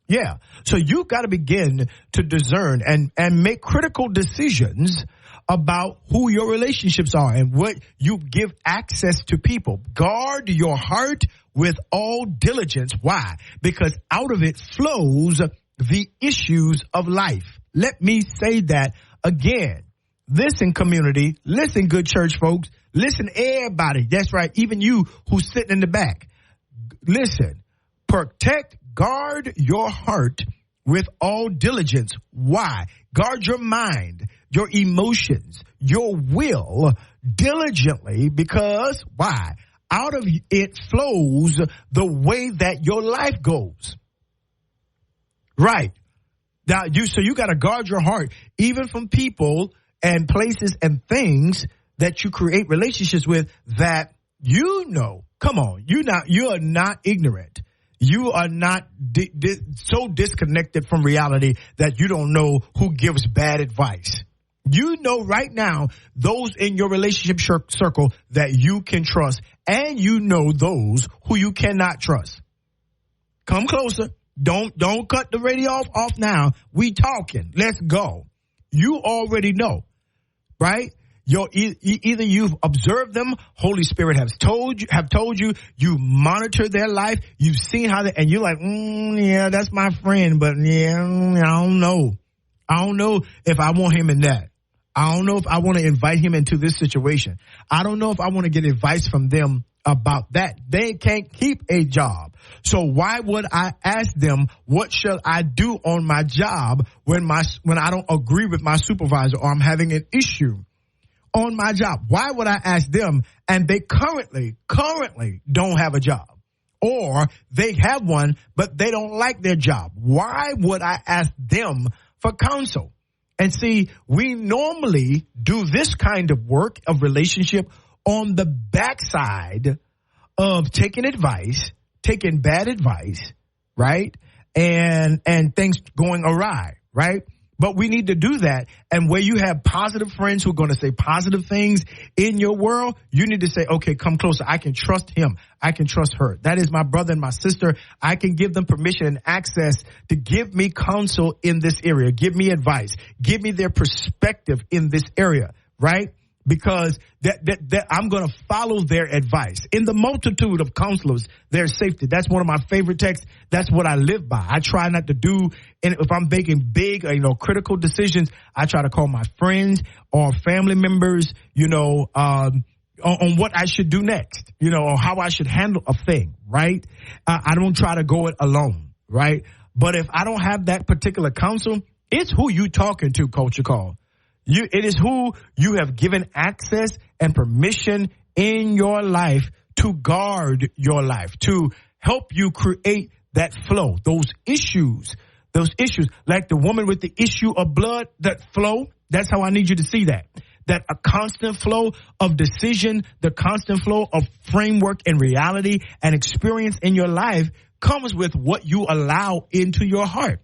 Yeah. So you've got to begin to discern and make critical decisions about who your relationships are and what you give access to people. Guard your heart with all diligence. Why? Because out of it flows the issues of life. Let me say that again. Listen, community. Listen, good church folks. Listen, everybody. That's right. Even you who's sitting in the back. Listen, guard your heart with all diligence. Why? Guard your mind, your emotions, your will diligently because why? Out of it flows the way that your life goes. Right. Now, so you got to guard your heart even from people and places and things that you create relationships with that you know. Come on, you are not ignorant. You are not so disconnected from reality that you don't know who gives bad advice. You know right now those in your relationship circle that you can trust, and you know those who you cannot trust. Come closer. Don't cut the radio off now. We talking. Let's go. You already know, right? Either you've observed them, Holy Spirit have told you, you monitor their life, you've seen how and you're like, yeah, that's my friend, but yeah, I don't know. I don't know if I want him in that. I don't know if I want to invite him into this situation. I don't know if I want to get advice from them about that. They can't keep a job. So why would I ask them, what shall I do on my job when I don't agree with my supervisor or I'm having an issue on my job? Why would I ask them and they currently don't have a job? Or they have one, but they don't like their job. Why would I ask them for counsel? And see, we normally do this kind of work of relationship on the backside of taking bad advice, right? And things going awry, right? But we need to do that. And where you have positive friends who are going to say positive things in your world, you need to say, okay, come closer. I can trust him. I can trust her. That is my brother and my sister. I can give them permission and access to give me counsel in this area. Give me advice. Give me their perspective in this area, right? Because that I'm going to follow their advice. In the multitude of counselors, there's safety. That's one of my favorite texts. That's what I live by. I try not to do, and if I'm making big, critical decisions, I try to call my friends or family members, on what I should do next, or how I should handle a thing, right? I don't try to go it alone, right? But if I don't have that particular counsel, it's who you talking to, Culture Call. It is who you have given access and permission in your life to guard your life, to help you create that flow, those issues, like the woman with the issue of blood, that flow. That's how I need you to see that a constant flow of decision, the constant flow of framework and reality and experience in your life comes with what you allow into your heart.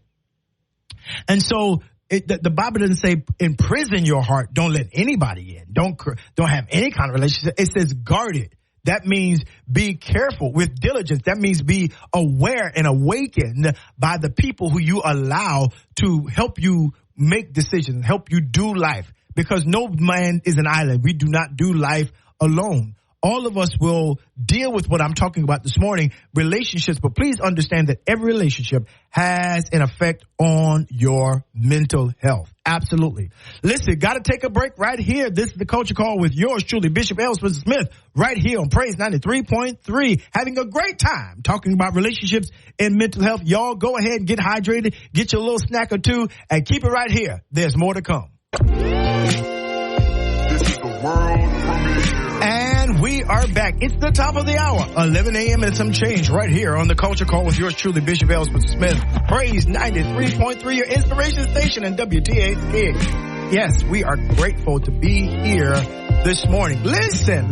And so, the Bible doesn't say imprison your heart. Don't let anybody in. Don't have any kind of relationship. It says guard it. That means be careful with diligence. That means be aware and awakened by the people who you allow to help you make decisions, help you do life. Because no man is an island. We do not do life alone. All of us will deal with what I'm talking about this morning, relationships. But please understand that every relationship has an effect on your mental health. Absolutely. Listen, got to take a break right here. This is the Culture Call with yours truly, Bishop L. Spencer Smith, right here on Praise 93.3. Having a great time talking about relationships and mental health. Y'all go ahead and get hydrated, get your little snack or two, and keep it right here. There's more to come. This is the world premiere. And we are back. It's the top of the hour, 11 a.m. and some change right here on the Culture Call with yours truly, Bishop L. Spencer Smith. Praise 93.3, your inspiration station in WTSK. Yes, we are grateful to be here this morning. Listen.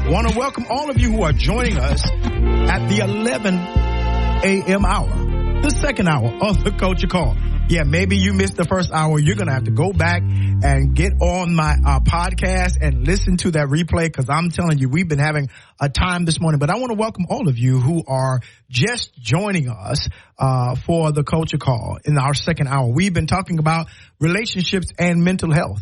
Want to welcome all of you who are joining us at the 11 a.m. hour, the second hour of the Culture Call. Yeah, maybe you missed the first hour. You're going to have to go back and get on my podcast and listen to that replay, because I'm telling you, we've been having a time this morning. But I want to welcome all of you who are just joining us for the Culture Call in our second hour. We've been talking about relationships and mental health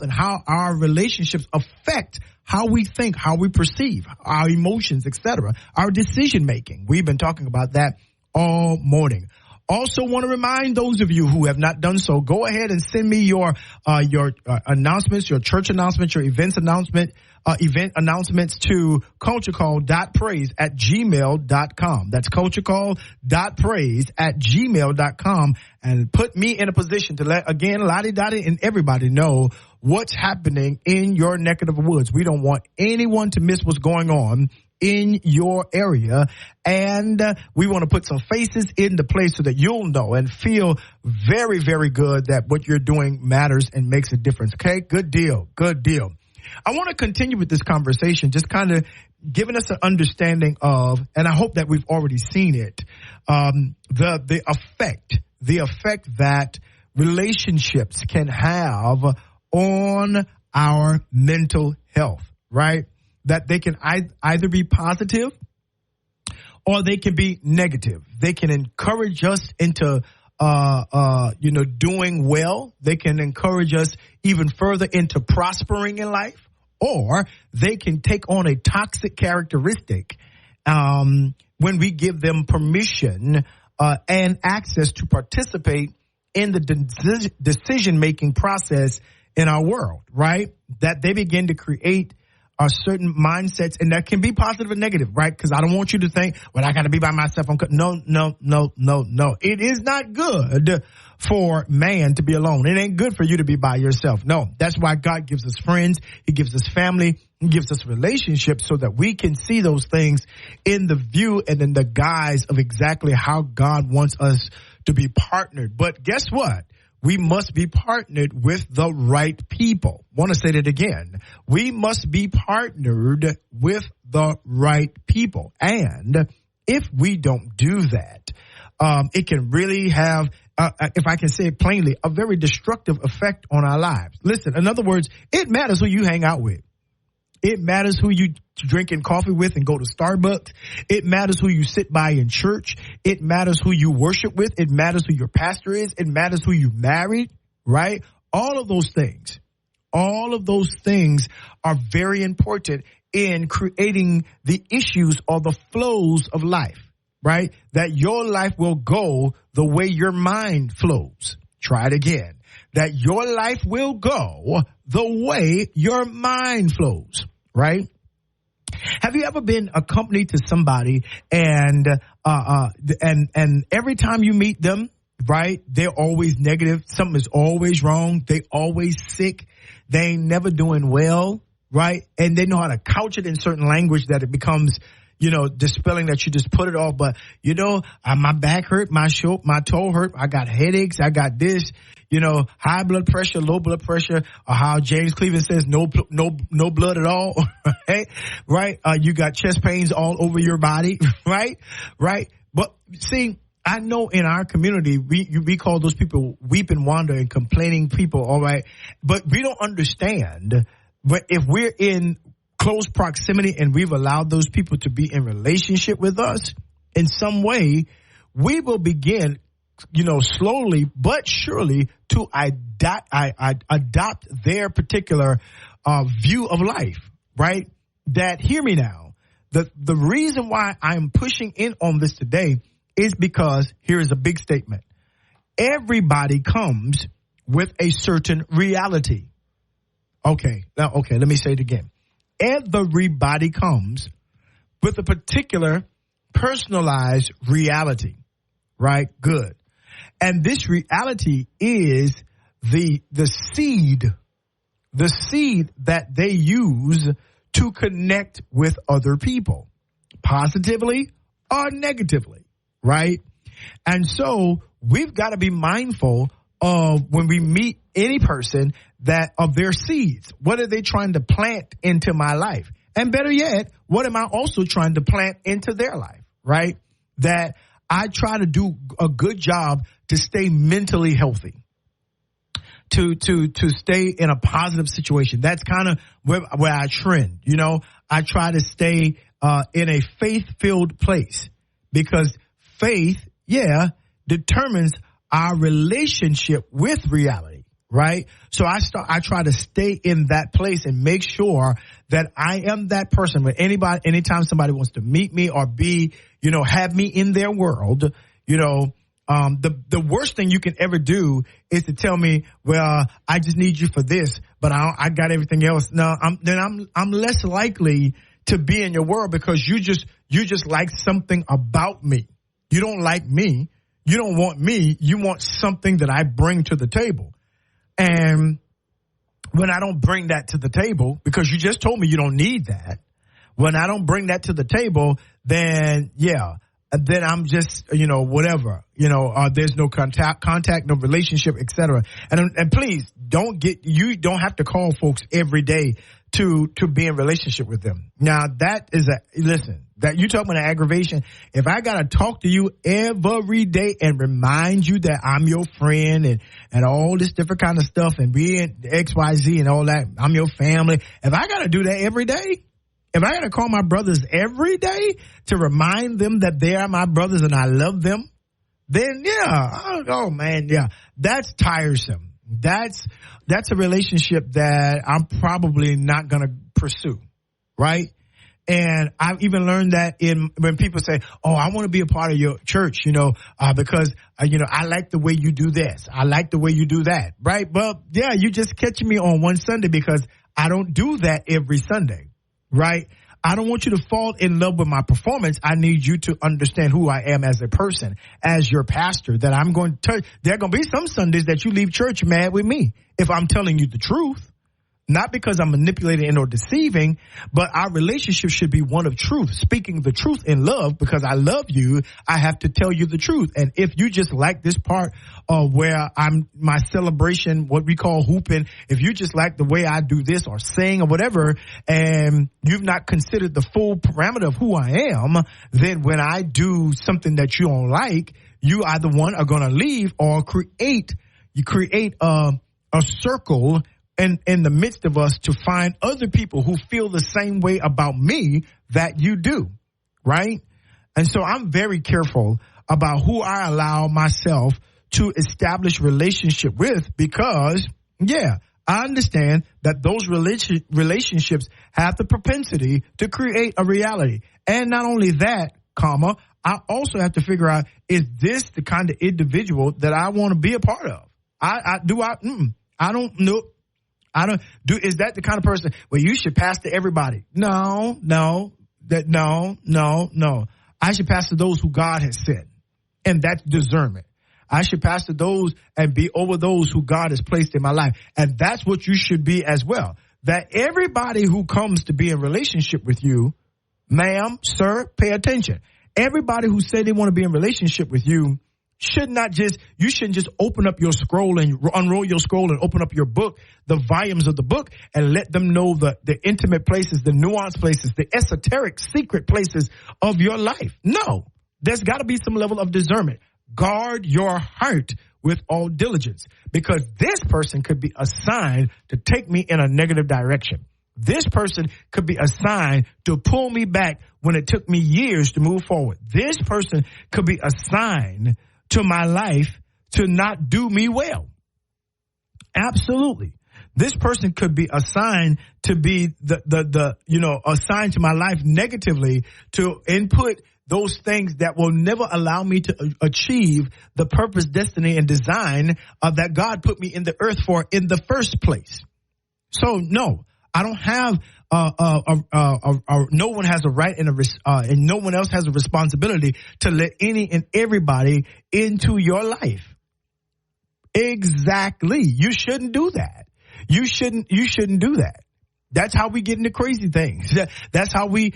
and how our relationships affect how we think, how we perceive, our emotions, etc., our decision making. We've been talking about that all morning. Also want to remind those of you who have not done so, go ahead and send me your announcements, your church announcements, your event announcements to culturecall.praise@gmail.com. That's culturecall.praise@gmail.com, and put me in a position to let, again, Lottie Dottie and everybody know what's happening in your neck of the woods. We don't want anyone to miss what's going on in your area, and we want to put some faces into place so that you'll know and feel very, very good that what you're doing matters and makes a difference. Okay, good deal. I want to continue with this conversation, just kind of giving us an understanding of, and I hope that we've already seen it, the effect that relationships can have on our mental health, right? That they can either be positive or they can be negative. They can encourage us into, doing well. They can encourage us even further into prospering in life, or they can take on a toxic characteristic when we give them permission and access to participate in the decision-making process in our world, right? That they begin to create certain mindsets, and that can be positive and negative, right? Because I don't want you to think, well, I got to be by myself. No. It is not good for man to be alone. It ain't good for you to be by yourself. No, that's why God gives us friends. He gives us family. He gives us relationships so that we can see those things in the view and in the guise of exactly how God wants us to be partnered. But guess what? We must be partnered with the right people. Want to say that again. We must be partnered with the right people. And if we don't do that, it can really have, if I can say it plainly, a very destructive effect on our lives. Listen, in other words, it matters who you hang out with. It matters who you drinking coffee with and go to Starbucks. It matters who you sit by in church. It matters who you worship with. It matters who your pastor is. It matters who you married, right? All of those things are very important in creating the issues or the flows of life, right? That your life will go the way your mind flows. Try it again. That your life will go the way your mind flows, right? Have you ever been accompanied to somebody and every time you meet them, right, they're always negative. Something is always wrong. They always sick. They ain't never doing well, right? And they know how to couch it in certain language that it becomes, dispelling that you just put it off. But, my back hurt, my toe hurt. I got headaches. I got this, high blood pressure, low blood pressure, or how James Cleveland says, no blood at all. Right. You got chest pains all over your body. Right. But see, I know in our community, we call those people weep and wander and complaining people. All right. But we don't understand. But if we're in close proximity and we've allowed those people to be in relationship with us in some way, we will begin, slowly but surely to adopt their particular view of life, right? That, hear me now, the reason why I'm pushing in on this today is because here is a big statement. Everybody comes with a certain reality. Okay, let me say it again. Everybody comes with a particular personalized reality, right? Good. And this reality is the seed that they use to connect with other people, positively or negatively, right? And so we've got to be mindful of when we meet any person that of their seeds. What are they trying to plant into my life? And better yet, what am I also trying to plant into their life, right? That I try to do a good job to stay mentally healthy, to stay in a positive situation. That's kind of where I trend. I try to stay in a faith-filled place because faith, determines our relationship with reality, right? So I try to stay in that place and make sure that I am that person. When anytime somebody wants to meet me or be, have me in their world, the worst thing you can ever do is to tell me, well, I just need you for this, but I got everything else. No, I'm less likely to be in your world because you just like something about me. You don't like me. You don't want me. You want something that I bring to the table. And when I don't bring that to the table, because you just told me you don't need that, when I don't bring that to the table, then I'm just, whatever, there's no contact, no relationship, etc. And please you don't have to call folks every day to be in relationship with them. Now that you talk about an aggravation. If I got to talk to you every day and remind you that I'm your friend and all this different kind of stuff and being XYZ and all that, I'm your family. If I got to do that every day, if I got to call my brothers every day to remind them that they are my brothers and I love them, then that's tiresome. That's a relationship that I'm probably not going to pursue, right? And I've even learned that when people say, oh, I want to be a part of your church, because, I like the way you do this. I like the way you do that. Right. Well, yeah, you just catching me on one Sunday because I don't do that every Sunday. Right. I don't want you to fall in love with my performance. I need you to understand who I am as a person, as your pastor, that I'm going to, there are going to be some Sundays that you leave church mad with me if I'm telling you the truth. Not because I'm manipulating or deceiving, but our relationship should be one of truth, speaking the truth in love. Because I love you, I have to tell you the truth. And if you just like this part where my celebration, what we call hooping, if you just like the way I do this or sing or whatever, and you've not considered the full parameter of who I am, then when I do something that you don't like, you either one are going to leave or create a circle in the midst of us to find other people who feel the same way about me that you do, right? And so I'm very careful about who I allow myself to establish relationship with because, yeah, I understand that those relationships have the propensity to create a reality. And not only that, I also have to figure out, is this the kind of individual that I want to be a part of? I don't know. Is that the kind of person where you should pastor everybody? No. I should pastor those who God has sent. And that's discernment. I should pastor those and be over those who God has placed in my life. And that's what you should be as well. That everybody who comes to be in relationship with you, ma'am, sir, pay attention. Everybody who said they want to be in relationship with you you shouldn't just open up your scroll and unroll your scroll and open up your book, the volumes of the book, and let them know the intimate places, the nuanced places, the esoteric secret places of your life. No, there's got to be some level of discernment. Guard your heart with all diligence, because this person could be assigned to take me in a negative direction. This person could be assigned to pull me back when it took me years to move forward. This person could be assigned to my life to not do me well. Absolutely. This person could be assigned to be assigned to my life negatively to input those things that will never allow me to achieve the purpose, destiny, and design that God put me in the earth for in the first place. So no, I don't have no one has a right and no one else has a responsibility to let any and everybody into your life. Exactly. You shouldn't do that. You shouldn't do that. That's how we get into crazy things. That's how we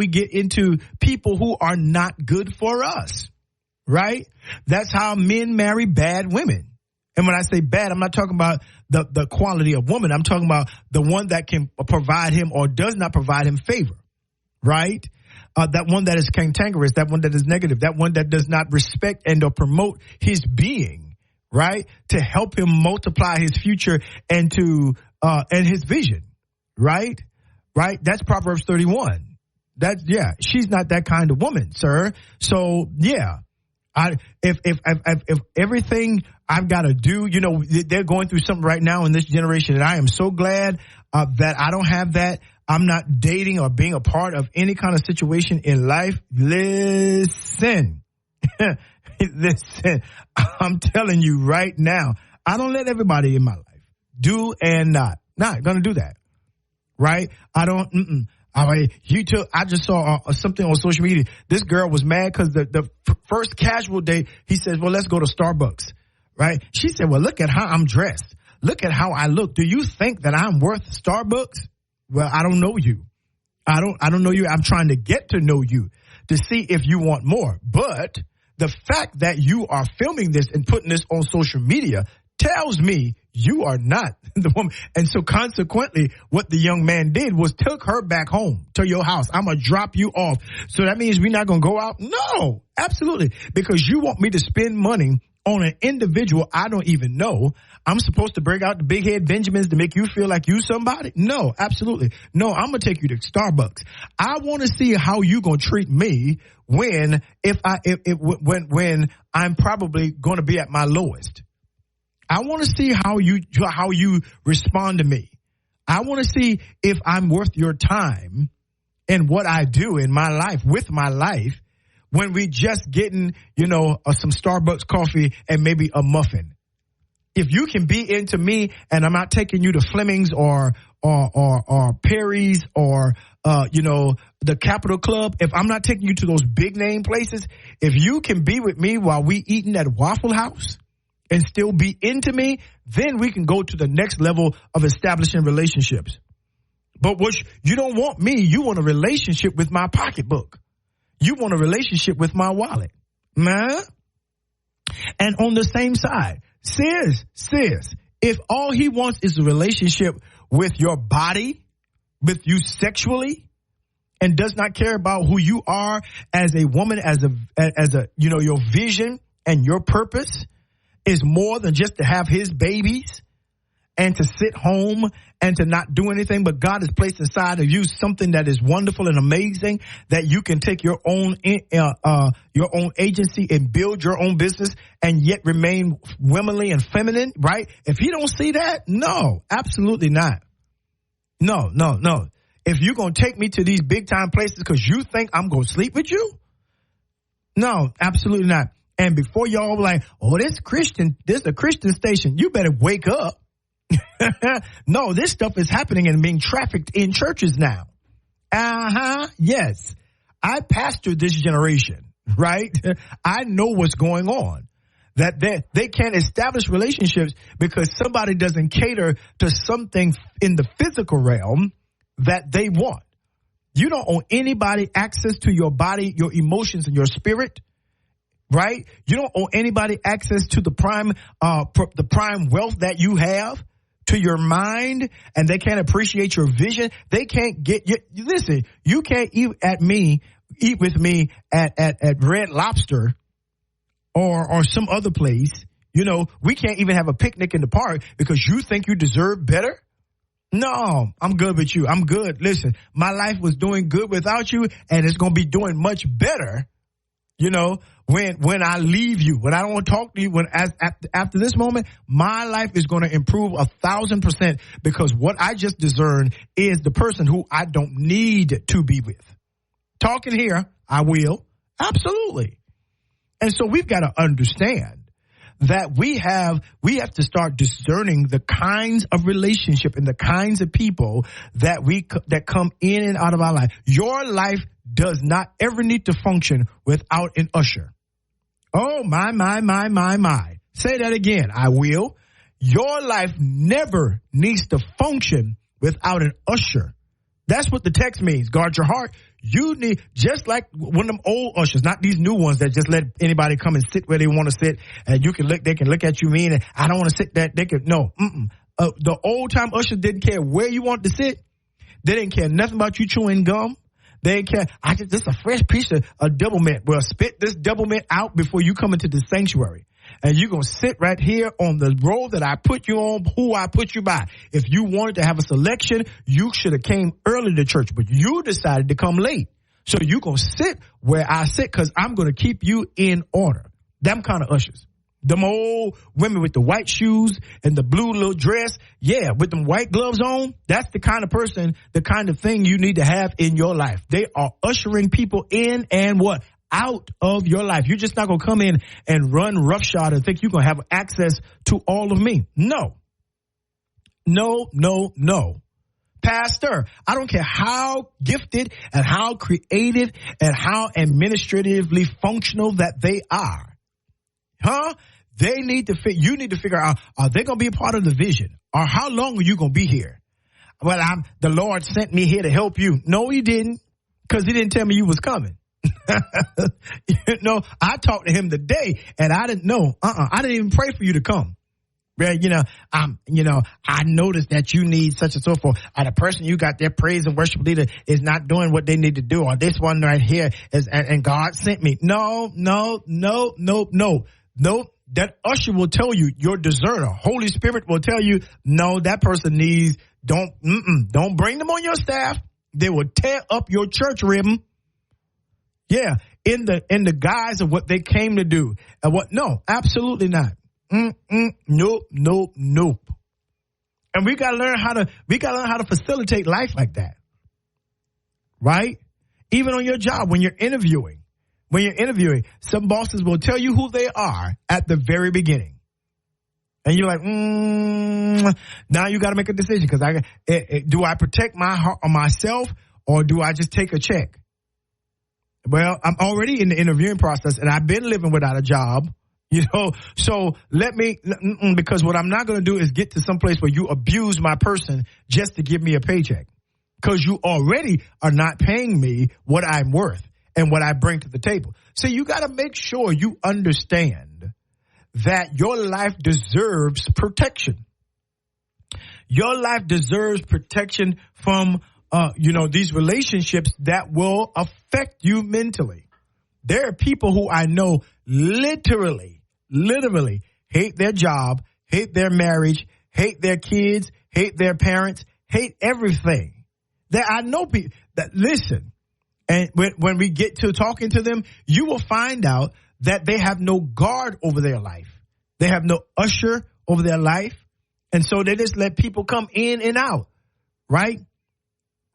get into people who are not good for us, right? That's how men marry bad women. And when I say bad, I'm not talking about the quality of woman. I'm talking about the one that can provide him or does not provide him favor, right? That one that is cantankerous, that one that is negative, that one that does not respect and or promote his being, right? To help him multiply his future and and his vision, right? Right? That's Proverbs 31. She's not that kind of woman, sir. So yeah. If everything I've got to do, they're going through something right now in this generation, and I am so glad that I don't have that. I'm not dating or being a part of any kind of situation in life. Listen, I'm telling you right now, I don't let everybody in my life do and not going to do that. Right? I don't. I just saw something on social media. This girl was mad because the first casual date, he says, well, let's go to Starbucks, right? She said, well, look at how I'm dressed. Look at how I look. Do you think that I'm worth Starbucks? Well, I don't know you. I don't know you. I'm trying to get to know you to see if you want more. But the fact that you are filming this and putting this on social media tells me you are not the woman. And so consequently, what the young man did was took her back home to your house. I'm going to drop you off. So that means we're not going to go out? No, absolutely. Because you want me to spend money on an individual I don't even know. I'm supposed to bring out the big head Benjamins to make you feel like you somebody? No, absolutely. No, I'm going to take you to Starbucks. I want to see how you going to treat me when I'm probably going to be at my lowest. I want to see how you respond to me. I want to see if I'm worth your time in what I do in my life, with my life, when we just getting, some Starbucks coffee and maybe a muffin. If you can be into me and I'm not taking you to Fleming's or Perry's or, the Capitol Club, if I'm not taking you to those big name places, if you can be with me while we eating at Waffle House and still be into me, then we can go to the next level of establishing relationships. But you don't want me. You want a relationship with my pocketbook. You want a relationship with my wallet. Man. And on the same side, sis, if all he wants is a relationship with your body, with you sexually, and does not care about who you are as a woman, as a your vision and your purpose is more than just to have his babies and to sit home and to not do anything, but God has placed inside of you something that is wonderful and amazing, that you can take your own agency and build your own business and yet remain womanly and feminine, right? If you don't see that, no, absolutely not. No. If you're going to take me to these big time places because you think I'm going to sleep with you, no, absolutely not. And before y'all like, oh, this a Christian station, you better wake up. No, this stuff is happening and being trafficked in churches now. Yes. I pastored this generation, right? I know what's going on. That they can't establish relationships because somebody doesn't cater to something in the physical realm that they want. You don't owe anybody access to your body, your emotions, and your spirit. Right? You don't owe anybody access to the prime wealth that you have, to your mind, and they can't appreciate your vision. They can't get you. Listen, you can't eat with me at Red Lobster or some other place. We can't even have a picnic in the park because you think you deserve better. No, I'm good with you. I'm good. Listen, my life was doing good without you, and it's going to be doing much better. When I leave you, when I don't want to talk to you, after this moment, my life is going to improve 1,000% because what I just discerned is the person who I don't need to be with. Talking here, I will. Absolutely. And so we've got to understand that we have to start discerning the kinds of relationship and the kinds of people that come in and out of our life. Your life does not ever need to function without an usher. Oh, my. Say that again. I will. Your life never needs to function without an usher. That's what the text means. Guard your heart. You need, just like one of them old ushers, not these new ones that just let anybody come and sit where they want to sit, and they can look at you mean, and I don't want to sit that. They can, no. The old time ushers didn't care where you wanted to sit. They didn't care nothing about you chewing gum. They didn't care. This is a fresh piece of double mint. Well, spit this double mint out before you come into the sanctuary. And you're going to sit right here on the road that I put you on, who I put you by. If you wanted to have a selection, you should have came early to church, but you decided to come late. So you're going to sit where I sit because I'm going to keep you in order. Them kind of ushers. Them old women with the white shoes and the blue little dress. Yeah, with them white gloves on. That's the kind of person, the kind of thing you need to have in your life. They are ushering people in and what? Out of your life. You're just not going to come in and run roughshod and think you're going to have access to all of me. No. Pastor, I don't care how gifted and how creative and how administratively functional that they are. You need to figure out, are they going to be a part of the vision? Or how long are you going to be here? Well, the Lord sent me here to help you. No, he didn't, because he didn't tell me you was coming. I talked to him today and I didn't know. I didn't even pray for you to come. Well, I noticed that you need such and so forth. The person you got there, praise and worship leader, is not doing what they need to do. Or this one right here is, and God sent me. No. That usher will tell you, your discerner, Holy Spirit will tell you, no, that person needs, don't bring them on your staff. They will tear up your church ribbon. Yeah, in the guise of what they came to do. And no, absolutely not. Nope. And we gotta learn how to facilitate life like that. right? Even on your job, when you're interviewing, some bosses will tell you who they are at the very beginning. And you're like, now you got to make a decision because do I protect myself or do I just take a check? Well, I'm already in the interviewing process and I've been living without a job, so because what I'm not going to do is get to some place where you abuse my person just to give me a paycheck because you already are not paying me what I'm worth and what I bring to the table. So you got to make sure you understand that your life deserves protection. Your life deserves protection from, these relationships that will affect you mentally. There are people who I know literally hate their job, hate their marriage, hate their kids, hate their parents, hate everything. That I know people that listen. And when we get to talking to them, you will find out that they have no guard over their life. They have no usher over their life. And so they just let people come in and out. Right?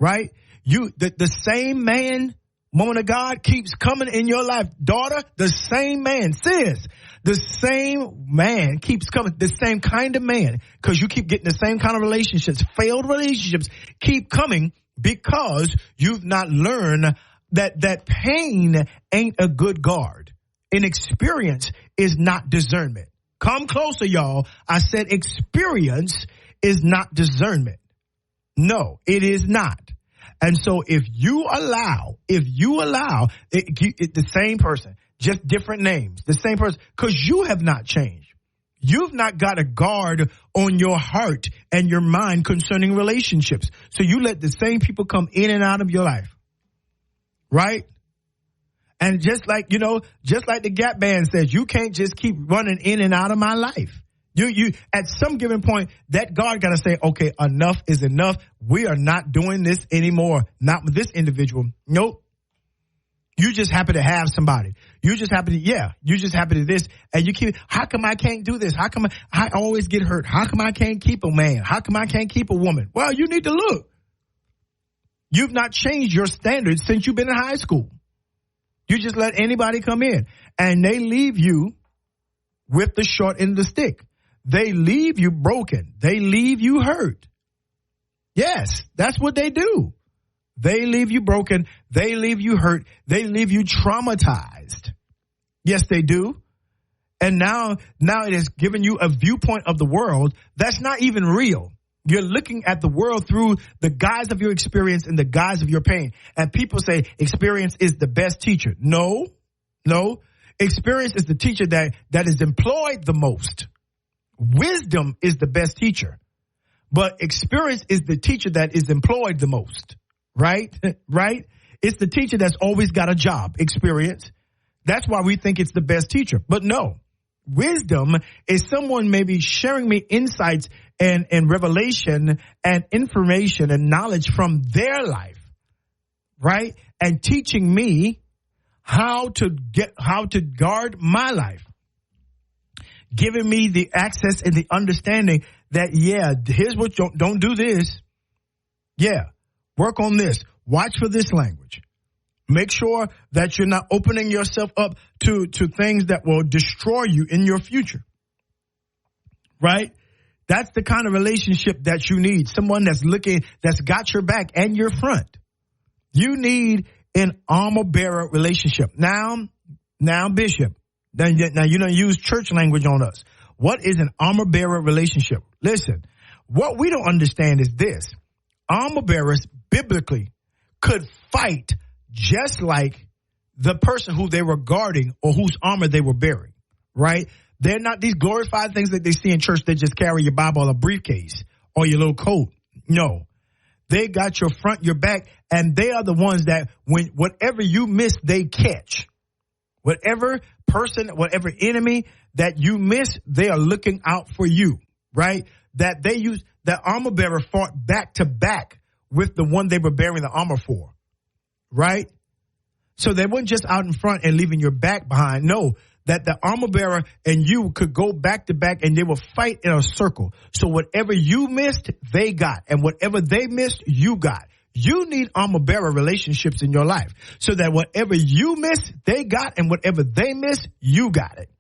Right? The same man, woman of God, keeps coming in your life. Daughter, the same man. Sis, the same man keeps coming. The same kind of man. Because you keep getting the same kind of relationships. Failed relationships keep coming because you've not learned that pain ain't a good guard. Inexperience is not discernment. Come closer, y'all. I said experience is not discernment. No, it is not. And so if you allow the same person, just different names, the same person, because you have not changed. You've not got a guard on your heart and your mind concerning relationships. So you let the same people come in and out of your life. Right? And just like the Gap Band says, you can't just keep running in and out of my life. You at some given point, that God got to say, okay, enough is enough. We are not doing this anymore. Not with this individual. Nope. You just happen to have somebody. You just happen to this. And you keep, how come I can't do this? How come I always get hurt? How come I can't keep a man? How come I can't keep a woman? Well, you need to look. You've not changed your standards since you've been in high school. You just let anybody come in and they leave you with the short end of the stick. They leave you broken. They leave you hurt. Yes, that's what they do. They leave you broken. They leave you hurt. They leave you traumatized. Yes, they do. And now it has given you a viewpoint of the world that's not even real. You're looking at the world through the guise of your experience and the guise of your pain. And people say experience is the best teacher. No. Experience is the teacher that is employed the most. Wisdom is the best teacher. But experience is the teacher that is employed the most. Right? Right? It's the teacher that's always got a job. Experience. That's why we think it's the best teacher. But no. Wisdom is someone maybe sharing me insights and revelation and information and knowledge from their life, right? And teaching me how to guard my life. Giving me the access and the understanding that, here's what don't do this. Yeah, work on this. Watch for this language. Make sure that you're not opening yourself up to things that will destroy you in your future. Right? That's the kind of relationship that you need. Someone that's got your back and your front. You need an armor bearer relationship. Now, Bishop, now you don't use church language on us. What is an armor bearer relationship? Listen, what we don't understand is this. Armor bearers biblically could fight just like the person who they were guarding or whose armor they were bearing, right? They're not these glorified things that they see in church that just carry your Bible or a briefcase or your little coat. No. They got your front, your back, and they are the ones that when whatever you miss, they catch. Whatever person, whatever enemy that you miss, they are looking out for you, right? That they use, that armor bearer fought back to back with the one they were bearing the armor for. Right? So they weren't just out in front and leaving your back behind. No, that the armor bearer and you could go back to back and they will fight in a circle. So whatever you missed, they got. And whatever they missed, you got. You need armor bearer relationships in your life so that whatever you miss, they got, and whatever they miss, you got it.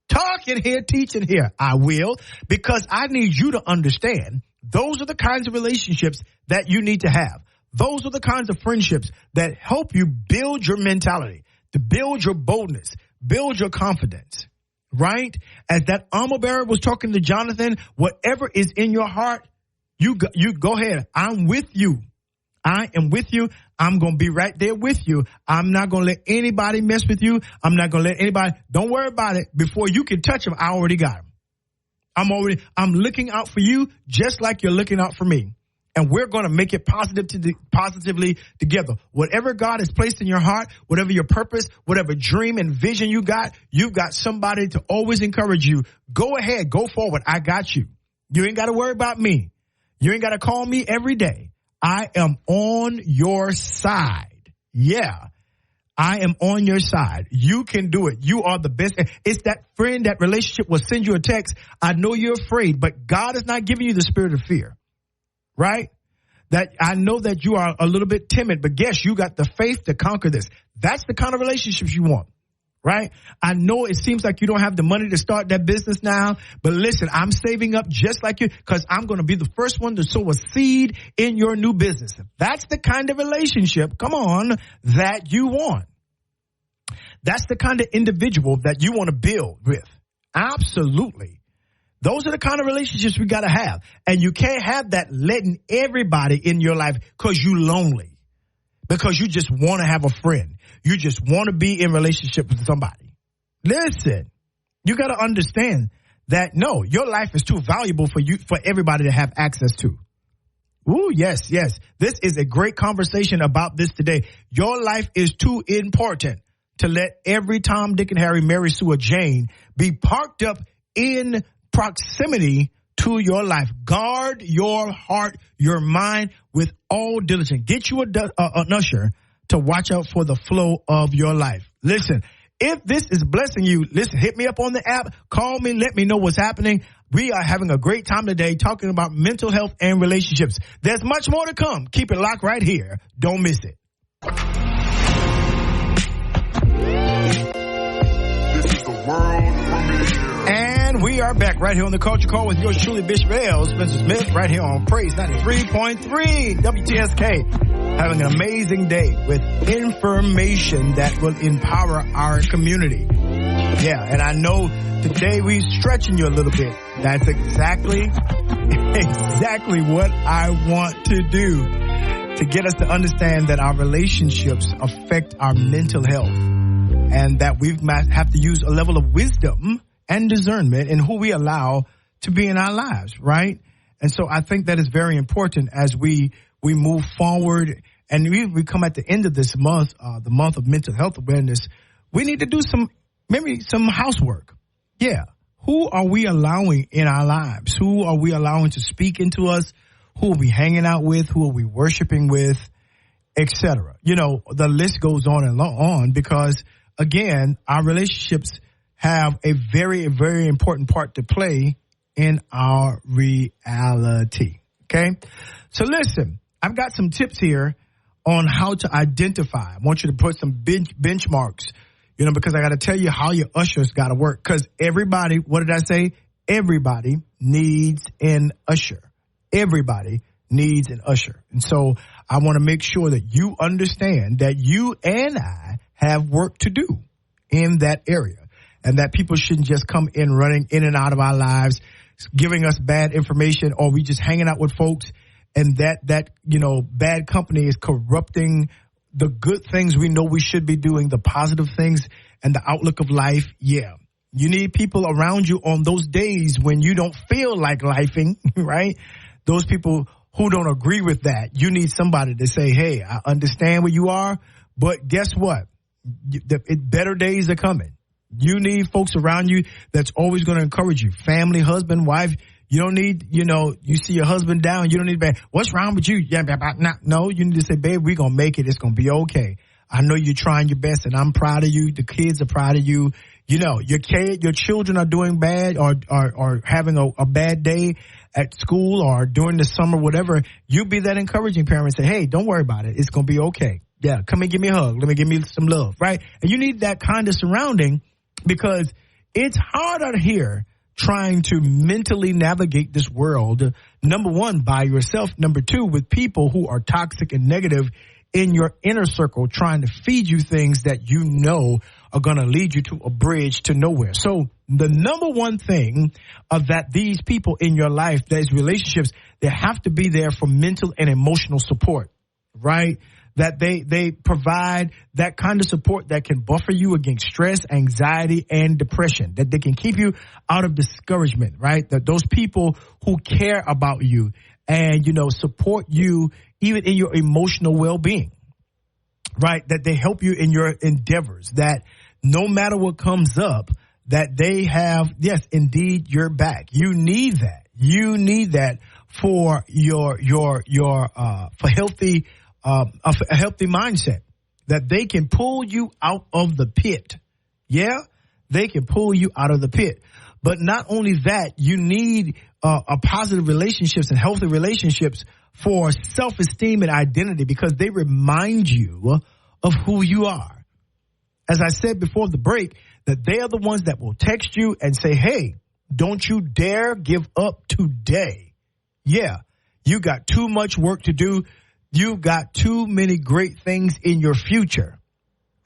Talking here, teaching here, I will, because I need you to understand those are the kinds of relationships that you need to have. Those are the kinds of friendships that help you build your mentality, to build your boldness, build your confidence, right? As that armor bearer was talking to Jonathan, whatever is in your heart, you go ahead. I'm with you. I am with you. I'm going to be right there with you. I'm not going to let anybody mess with you. I'm not going to let anybody. Don't worry about it. Before you can touch him, I already got him. I'm looking out for you just like you're looking out for me. And we're going to make it positively together. Whatever God has placed in your heart, whatever your purpose, whatever dream and vision you've got somebody to always encourage you. Go ahead. Go forward. I got you. You ain't got to worry about me. You ain't got to call me every day. I am on your side. Yeah, I am on your side. You can do it. You are the best. It's that friend, that relationship will send you a text. I know you're afraid, but God is not giving you the spirit of fear, right? That I know that you are a little bit timid, but guess you got the faith to conquer this. That's the kind of relationships you want. Right? I know it seems like you don't have the money to start that business now, but listen, I'm saving up just like you because I'm going to be the first one to sow a seed in your new business. That's the kind of relationship, come on, that you want. That's the kind of individual that you want to build with. Absolutely. Those are the kind of relationships we got to have. And you can't have that letting everybody in your life because you're lonely, because you just want to have a friend. You just want to be in relationship with somebody. Listen, you got to understand that, no, your life is too valuable for everybody to have access to. Ooh, yes. This is a great conversation about this today. Your life is too important to let every Tom, Dick, and Harry, Mary, Sue, or Jane be parked up in proximity to your life. Guard your heart, your mind with all diligence. Get you an usher to watch out for the flow of your life. Listen, if this is blessing you, listen, hit me up on the app, call me, let me know what's happening. We are having a great time today talking about mental health and relationships. There's much more to come. Keep it locked right here. Don't miss it. This is the world premiere. And we are back right here on the Culture Call with yours truly, Bishop L. Spencer Smith, right here on Praise 93.3 WTSK. Having an amazing day with information that will empower our community. Yeah, and I know today we're stretching you a little bit. That's exactly what I want to do, to get us to understand that our relationships affect our mental health and that we have to use a level of wisdom and discernment in who we allow to be in our lives, right? And so I think that is very important as we move forward and we come at the end of this month, the month of mental health awareness. We need to do some housework. Yeah. Who are we allowing in our lives? Who are we allowing to speak into us? Who are we hanging out with? Who are we worshiping with? Etc. You know, the list goes on and on because, again, our relationships have a very, very important part to play in our reality. Okay? So listen, I've got some tips here on how to identify. I want you to put some benchmarks, you know, because I got to tell you how your ushers got to work. Because everybody, what did I say? Everybody needs an usher. Everybody needs an usher. And so I want to make sure that you understand that you and I have work to do in that area. And that people shouldn't just come in running in and out of our lives, giving us bad information, or we just hanging out with folks. And that, you know, bad company is corrupting the good things we know we should be doing, the positive things and the outlook of life. Yeah. You need people around you on those days when you don't feel like lifing, right? Those people who don't agree with that. You need somebody to say, hey, I understand where you are, but guess what? Better days are coming. You need folks around you that's always going to encourage you. Family, husband, wife. You don't need, you know, you see your husband down. You don't need to be, what's wrong with you? Yeah, no, you need to say, babe, we're going to make it. It's going to be okay. I know you're trying your best and I'm proud of you. The kids are proud of you. your children are doing bad or having a bad day at school or during the summer, whatever, you be that encouraging parent and say, hey, don't worry about it. It's going to be okay. Yeah, come and give me a hug. Give me some love, right? And you need that kind of surrounding because it's hard out here trying to mentally navigate this world, number one, by yourself. Number two, with people who are toxic and negative in your inner circle trying to feed you things that you know are going to lead you to a bridge to nowhere. So the number one thing that these people in your life, these relationships, they have to be there for mental and emotional support, right? That they provide that kind of support that can buffer you against stress, anxiety, and depression, that they can keep you out of discouragement, right? That those people who care about you and, support you even in your emotional well-being, right? That they help you in your endeavors, that no matter what comes up, that they have, yes, indeed, your back. You need that. You need that for for healthy, a healthy mindset, that they can pull you out of the pit. Yeah, they can pull you out of the pit. But not only that, you need a positive relationships and healthy relationships for self-esteem and identity, because they remind you of who you are. As I said before the break, that they are the ones that will text you and say, hey, don't you dare give up today. Yeah, you got too much work to do. You got too many great things in your future,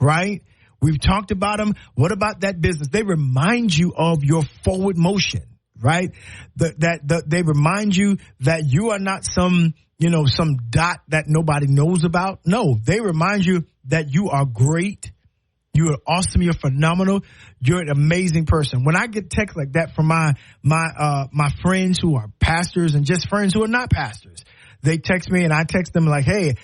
right? We've talked about them. What about that business? They remind you of your forward motion, right? They remind you that you are not some dot that nobody knows about. No, they remind you that you are great. You are awesome. You're phenomenal. You're an amazing person. When I get texts like that from my friends who are pastors and just friends who are not pastors, they text me and I text them like, hey,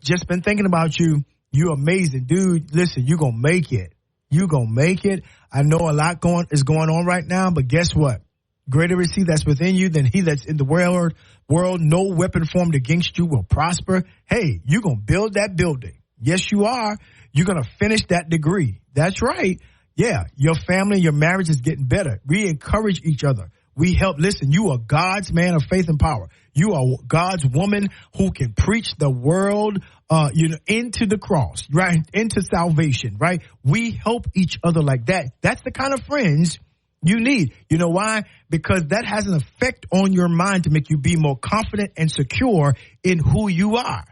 just been thinking about you. You're amazing, dude. Listen, you're going to make it. You're going to make it. I know a lot is going on right now, but guess what? Greater is he that's within you than he that's in the world. No weapon formed against you will prosper. Hey, you're going to build that building. Yes, you are. You're going to finish that degree. That's right. Yeah, your family, your marriage is getting better. We encourage each other. We help. Listen, you are God's man of faith and power. You are God's woman who can preach the world, into the cross, right? Into salvation, right? We help each other like that. That's the kind of friends you need. You know why? Because that has an effect on your mind to make you be more confident and secure in who you are.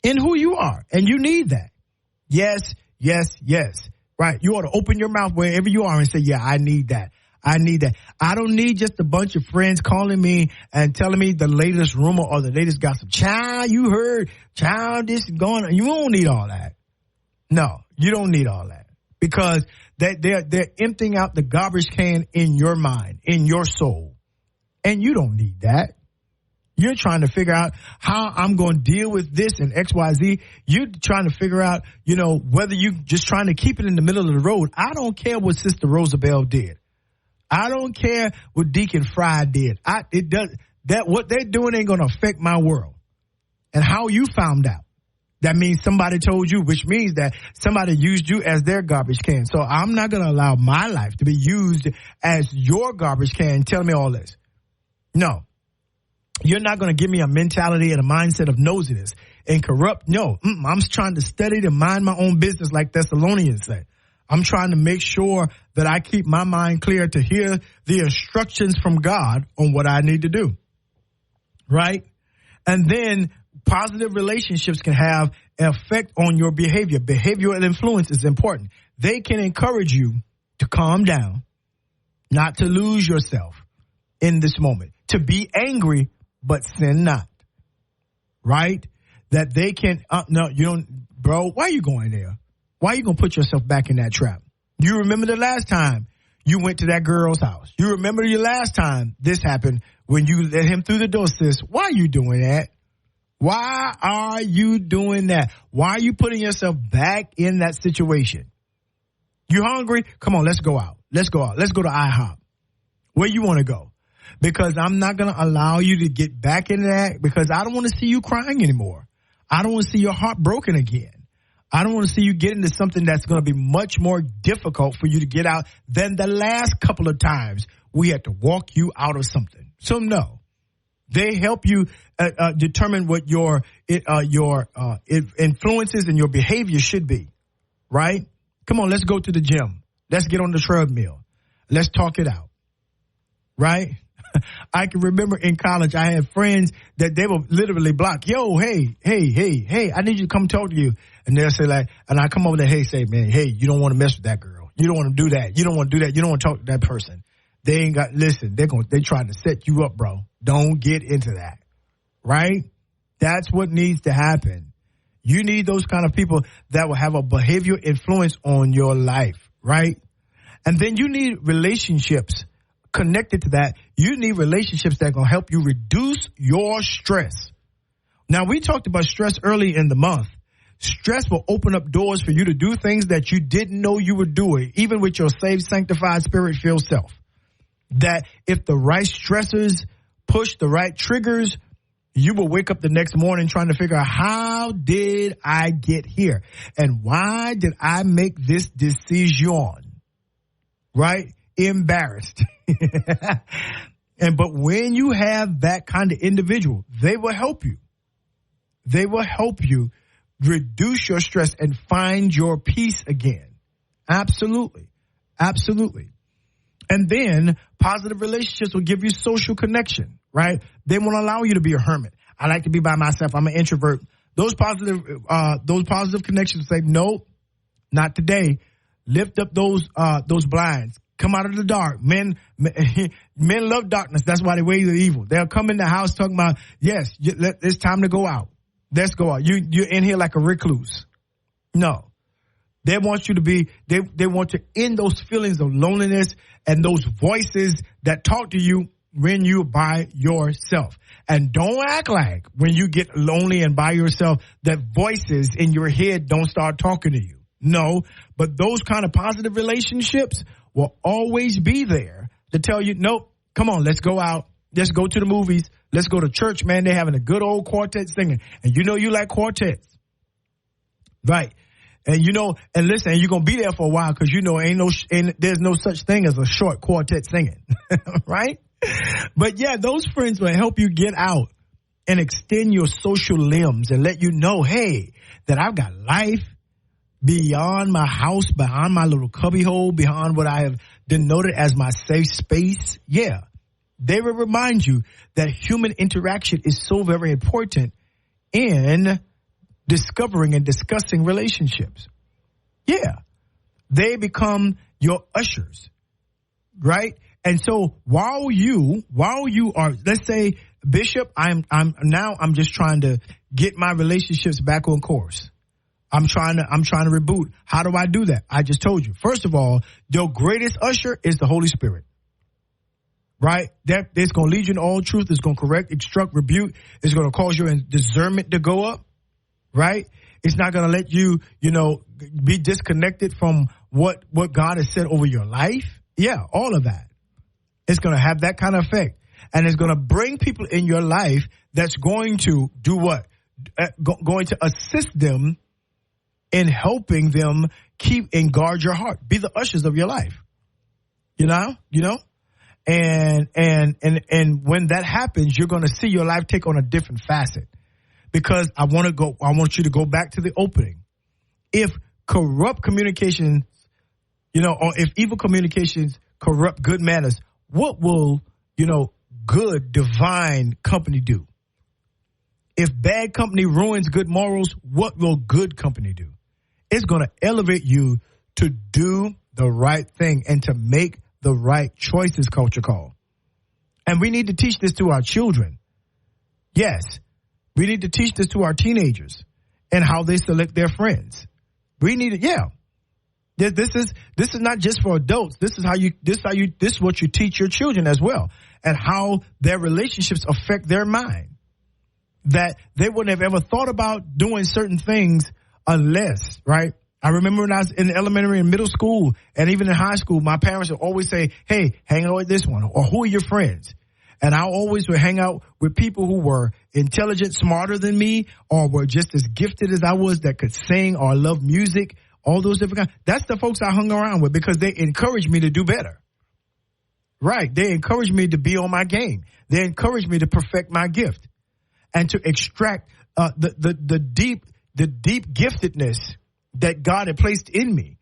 In who you are. And you need that. Yes, yes, yes. Right. You ought to open your mouth wherever you are and say, yeah, I need that. I need that. I don't need just a bunch of friends calling me and telling me the latest rumor or the latest gossip. Child, you heard, child, this is going on. You don't need all that. No, you don't need all that, because they're emptying out the garbage can in your mind, in your soul. And you don't need that. You're trying to figure out how I'm going to deal with this and X, Y, Z. You're trying to figure out, whether you just trying to keep it in the middle of the road. I don't care what Sister Rosabelle did. I don't care what Deacon Fry did. What they're doing ain't going to affect my world. And how you found out, that means somebody told you, which means that somebody used you as their garbage can. So I'm not going to allow my life to be used as your garbage can. Tell me all this. No. You're not going to give me a mentality and a mindset of nosiness and corrupt. No, I'm trying to study to mind my own business, like Thessalonians said. I'm trying to make sure that I keep my mind clear to hear the instructions from God on what I need to do. Right? And then positive relationships can have an effect on your behavior. Behavioral influence is important. They can encourage you to calm down, not to lose yourself in this moment, to be angry, but sin not. Right? That they can, no, you don't, bro, why are you going there? Why are you going to put yourself back in that trap? You remember the last time you went to that girl's house. You remember the last time this happened when you let him through the door, sis. Why are you doing that? Why are you doing that? Why are you putting yourself back in that situation? You hungry? Come on, let's go out. Let's go out. Let's go to IHOP. Where you want to go? Because I'm not going to allow you to get back into that, because I don't want to see you crying anymore. I don't want to see your heart broken again. I don't want to see you get into something that's going to be much more difficult for you to get out than the last couple of times we had to walk you out of something. So no, they help you determine what your influences and your behavior should be, right? Come on, let's go to the gym. Let's get on the treadmill. Let's talk it out, right? I can remember in college, I had friends that they would literally block. Yo, hey, I need you to come talk to you. And they'll say like, and I come over there, say, man, hey, you don't want to mess with that girl. You don't want to do that. You don't want to do that. You don't want to talk to that person. They ain't got, listen, they trying to set you up, bro. Don't get into that, right? That's what needs to happen. You need those kind of people that will have a behavioral influence on your life, right? And then you need relationships connected to that. You need relationships that are going to help you reduce your stress. Now, we talked about stress early in the month. Stress will open up doors for you to do things that you didn't know you were doing, even with your saved, sanctified, spirit-filled self. That if the right stressors push the right triggers, you will wake up the next morning trying to figure out, how did I get here? And why did I make this decision? Right? Embarrassed. But when you have that kind of individual, they will help you. They will help you reduce your stress and find your peace again. Absolutely. Absolutely. And then positive relationships will give you social connection, right? They won't allow you to be a hermit. I like to be by myself. I'm an introvert. Those positive connections say, no, not today. Lift up those blinds. Come out of the dark. Men love darkness. That's why they wage the evil. They'll come in the house talking about, yes, it's time to go out. Let's go out. You're in here like a recluse. No. They want you to be, they want to end those feelings of loneliness and those voices that talk to you when you're by yourself. And don't act like when you get lonely and by yourself that voices in your head don't start talking to you. No, but those kind of positive relationships will always be there to tell you, nope, come on, let's go out. Let's go to the movies. Let's go to church, man. They're having a good old quartet singing. And you know you like quartets. Right. And and listen, you're going to be there for a while because there's no such thing as a short quartet singing. Right? But yeah, those friends will help you get out and extend your social limbs and let you know, hey, that I've got life beyond my house, behind my little cubbyhole, beyond what I have denoted as my safe space. Yeah. They will remind you that human interaction is so very important in discovering and discussing relationships. Yeah. They become your ushers, right? And so while you are, let's say, Bishop, I'm just trying to get my relationships back on course. I'm trying to reboot. How do I do that? I just told you. First of all, your greatest usher is the Holy Spirit. Right? It's going to lead you in all truth. It's going to correct, instruct, rebuke. It's going to cause your discernment to go up. Right? It's not going to let you, be disconnected from what God has said over your life. Yeah, all of that. It's going to have that kind of effect. And it's going to bring people in your life that's going to do what? Going to assist them in helping them keep and guard your heart. Be the ushers of your life. And when that happens, you're going to see your life take on a different facet. Because I want you to go back to the opening. If corrupt communications, or if evil communications corrupt good manners, what will, good divine company do? If bad company ruins good morals, what will good company do? It's going to elevate you to do the right thing and to make the right choices, culture call. And we need to teach this to our children. Yes. We need to teach this to our teenagers and how they select their friends. We need it. Yeah. This is not just for adults. This is what you teach your children as well, and how their relationships affect their mind. That they wouldn't have ever thought about doing certain things unless, right? I remember when I was in elementary and middle school and even in high school, my parents would always say, hey, hang out with this one, or who are your friends? And I always would hang out with people who were intelligent, smarter than me, or were just as gifted as I was, that could sing or love music, all those different kinds. That's the folks I hung around with because they encouraged me to do better. Right. They encouraged me to be on my game. They encouraged me to perfect my gift and to extract the deep giftedness that God had placed in me,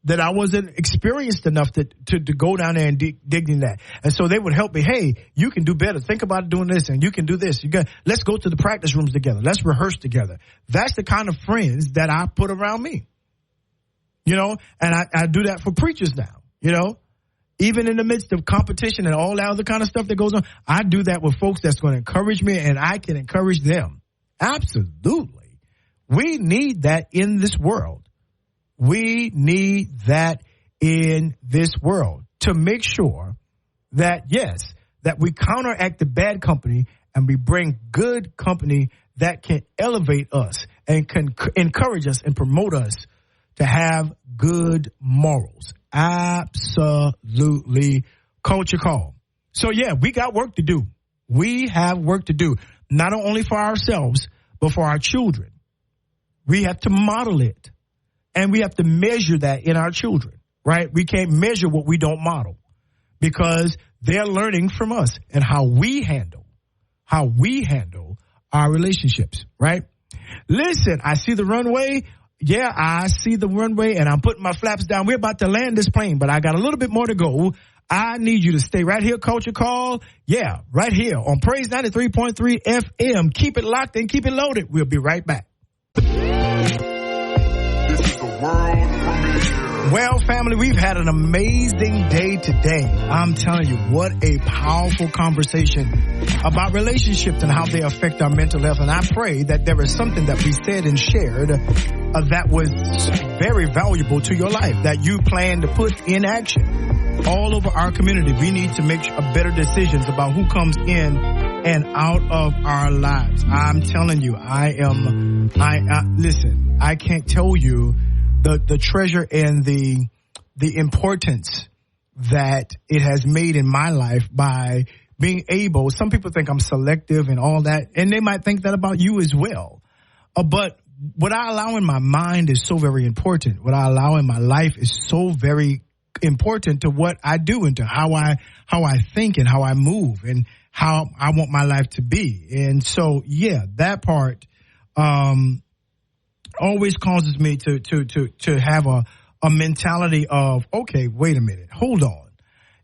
that I wasn't experienced enough to go down there and dig in that. And so they would help me. Hey, you can do better. Think about doing this, and you can do this. Let's go to the practice rooms together. Let's rehearse together. That's the kind of friends that I put around me. And I do that for preachers now, Even in the midst of competition and all that other kind of stuff that goes on, I do that with folks that's going to encourage me, and I can encourage them. Absolutely. We need that in this world. We need that in this world to make sure that, yes, that we counteract the bad company and we bring good company that can elevate us and can encourage us and promote us to have good morals. Absolutely. Culture call. So, yeah, we got work to do. We have work to do, not only for ourselves, but for our children. We have to model it. And we have to measure that in our children, right? We can't measure what we don't model because they're learning from us and how we handle our relationships, right? Listen, I see the runway. Yeah, I see the runway, and I'm putting my flaps down. We're about to land this plane, but I got a little bit more to go. I need you to stay right here, Culture Call. Yeah, right here on Praise 93.3 FM. Keep it locked and keep it loaded. We'll be right back. Well, family, we've had an amazing day today. I'm telling you, what a powerful conversation about relationships and how they affect our mental health. And I pray that there is something that we said and shared that was very valuable to your life, that you plan to put in action all over our community. We need to make better decisions about who comes in and out of our lives. I'm telling you, listen, I can't tell you the treasure and the importance that it has made in my life by being able. Some people think I'm selective and all that, and they might think that about you as well. But what I allow in my mind is so very important. What I allow in my life is so very important to what I do and to how I think and how I move and how I want my life to be. And so, yeah, that part always causes me to have a mentality of, okay, wait a minute, hold on.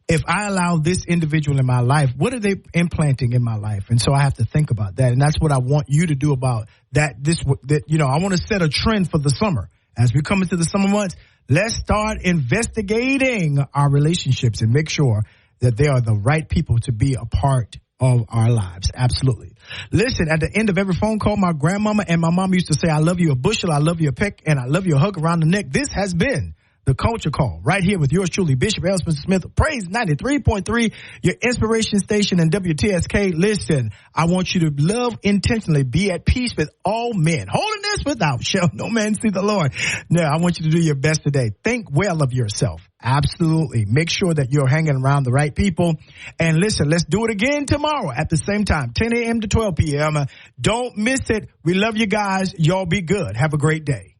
If I allow this individual in my life, what are they implanting in my life? And so I have to think about that. And that's what I want you to do about that. I want to set a trend for the summer. As we come into the summer months, let's start investigating our relationships and make sure that they are the right people to be a part of our lives. Absolutely. Listen, at the end of every phone call, my grandmama and my mom used to say, I love you a bushel, I love you a peck, and I love you a hug around the neck. This has been the Culture Call right here with yours truly, Bishop L. Spencer Smith, Praise 93.3, your inspiration station in WTSK. Listen, I want you to love intentionally, be at peace with all men. Holiness without shall no man see the Lord. Now, I want you to do your best today. Think well of yourself. Absolutely. Make sure that you're hanging around the right people. And listen, let's do it again tomorrow at the same time, 10 a.m. to 12 p.m. Don't miss it. We love you guys. Y'all be good. Have a great day.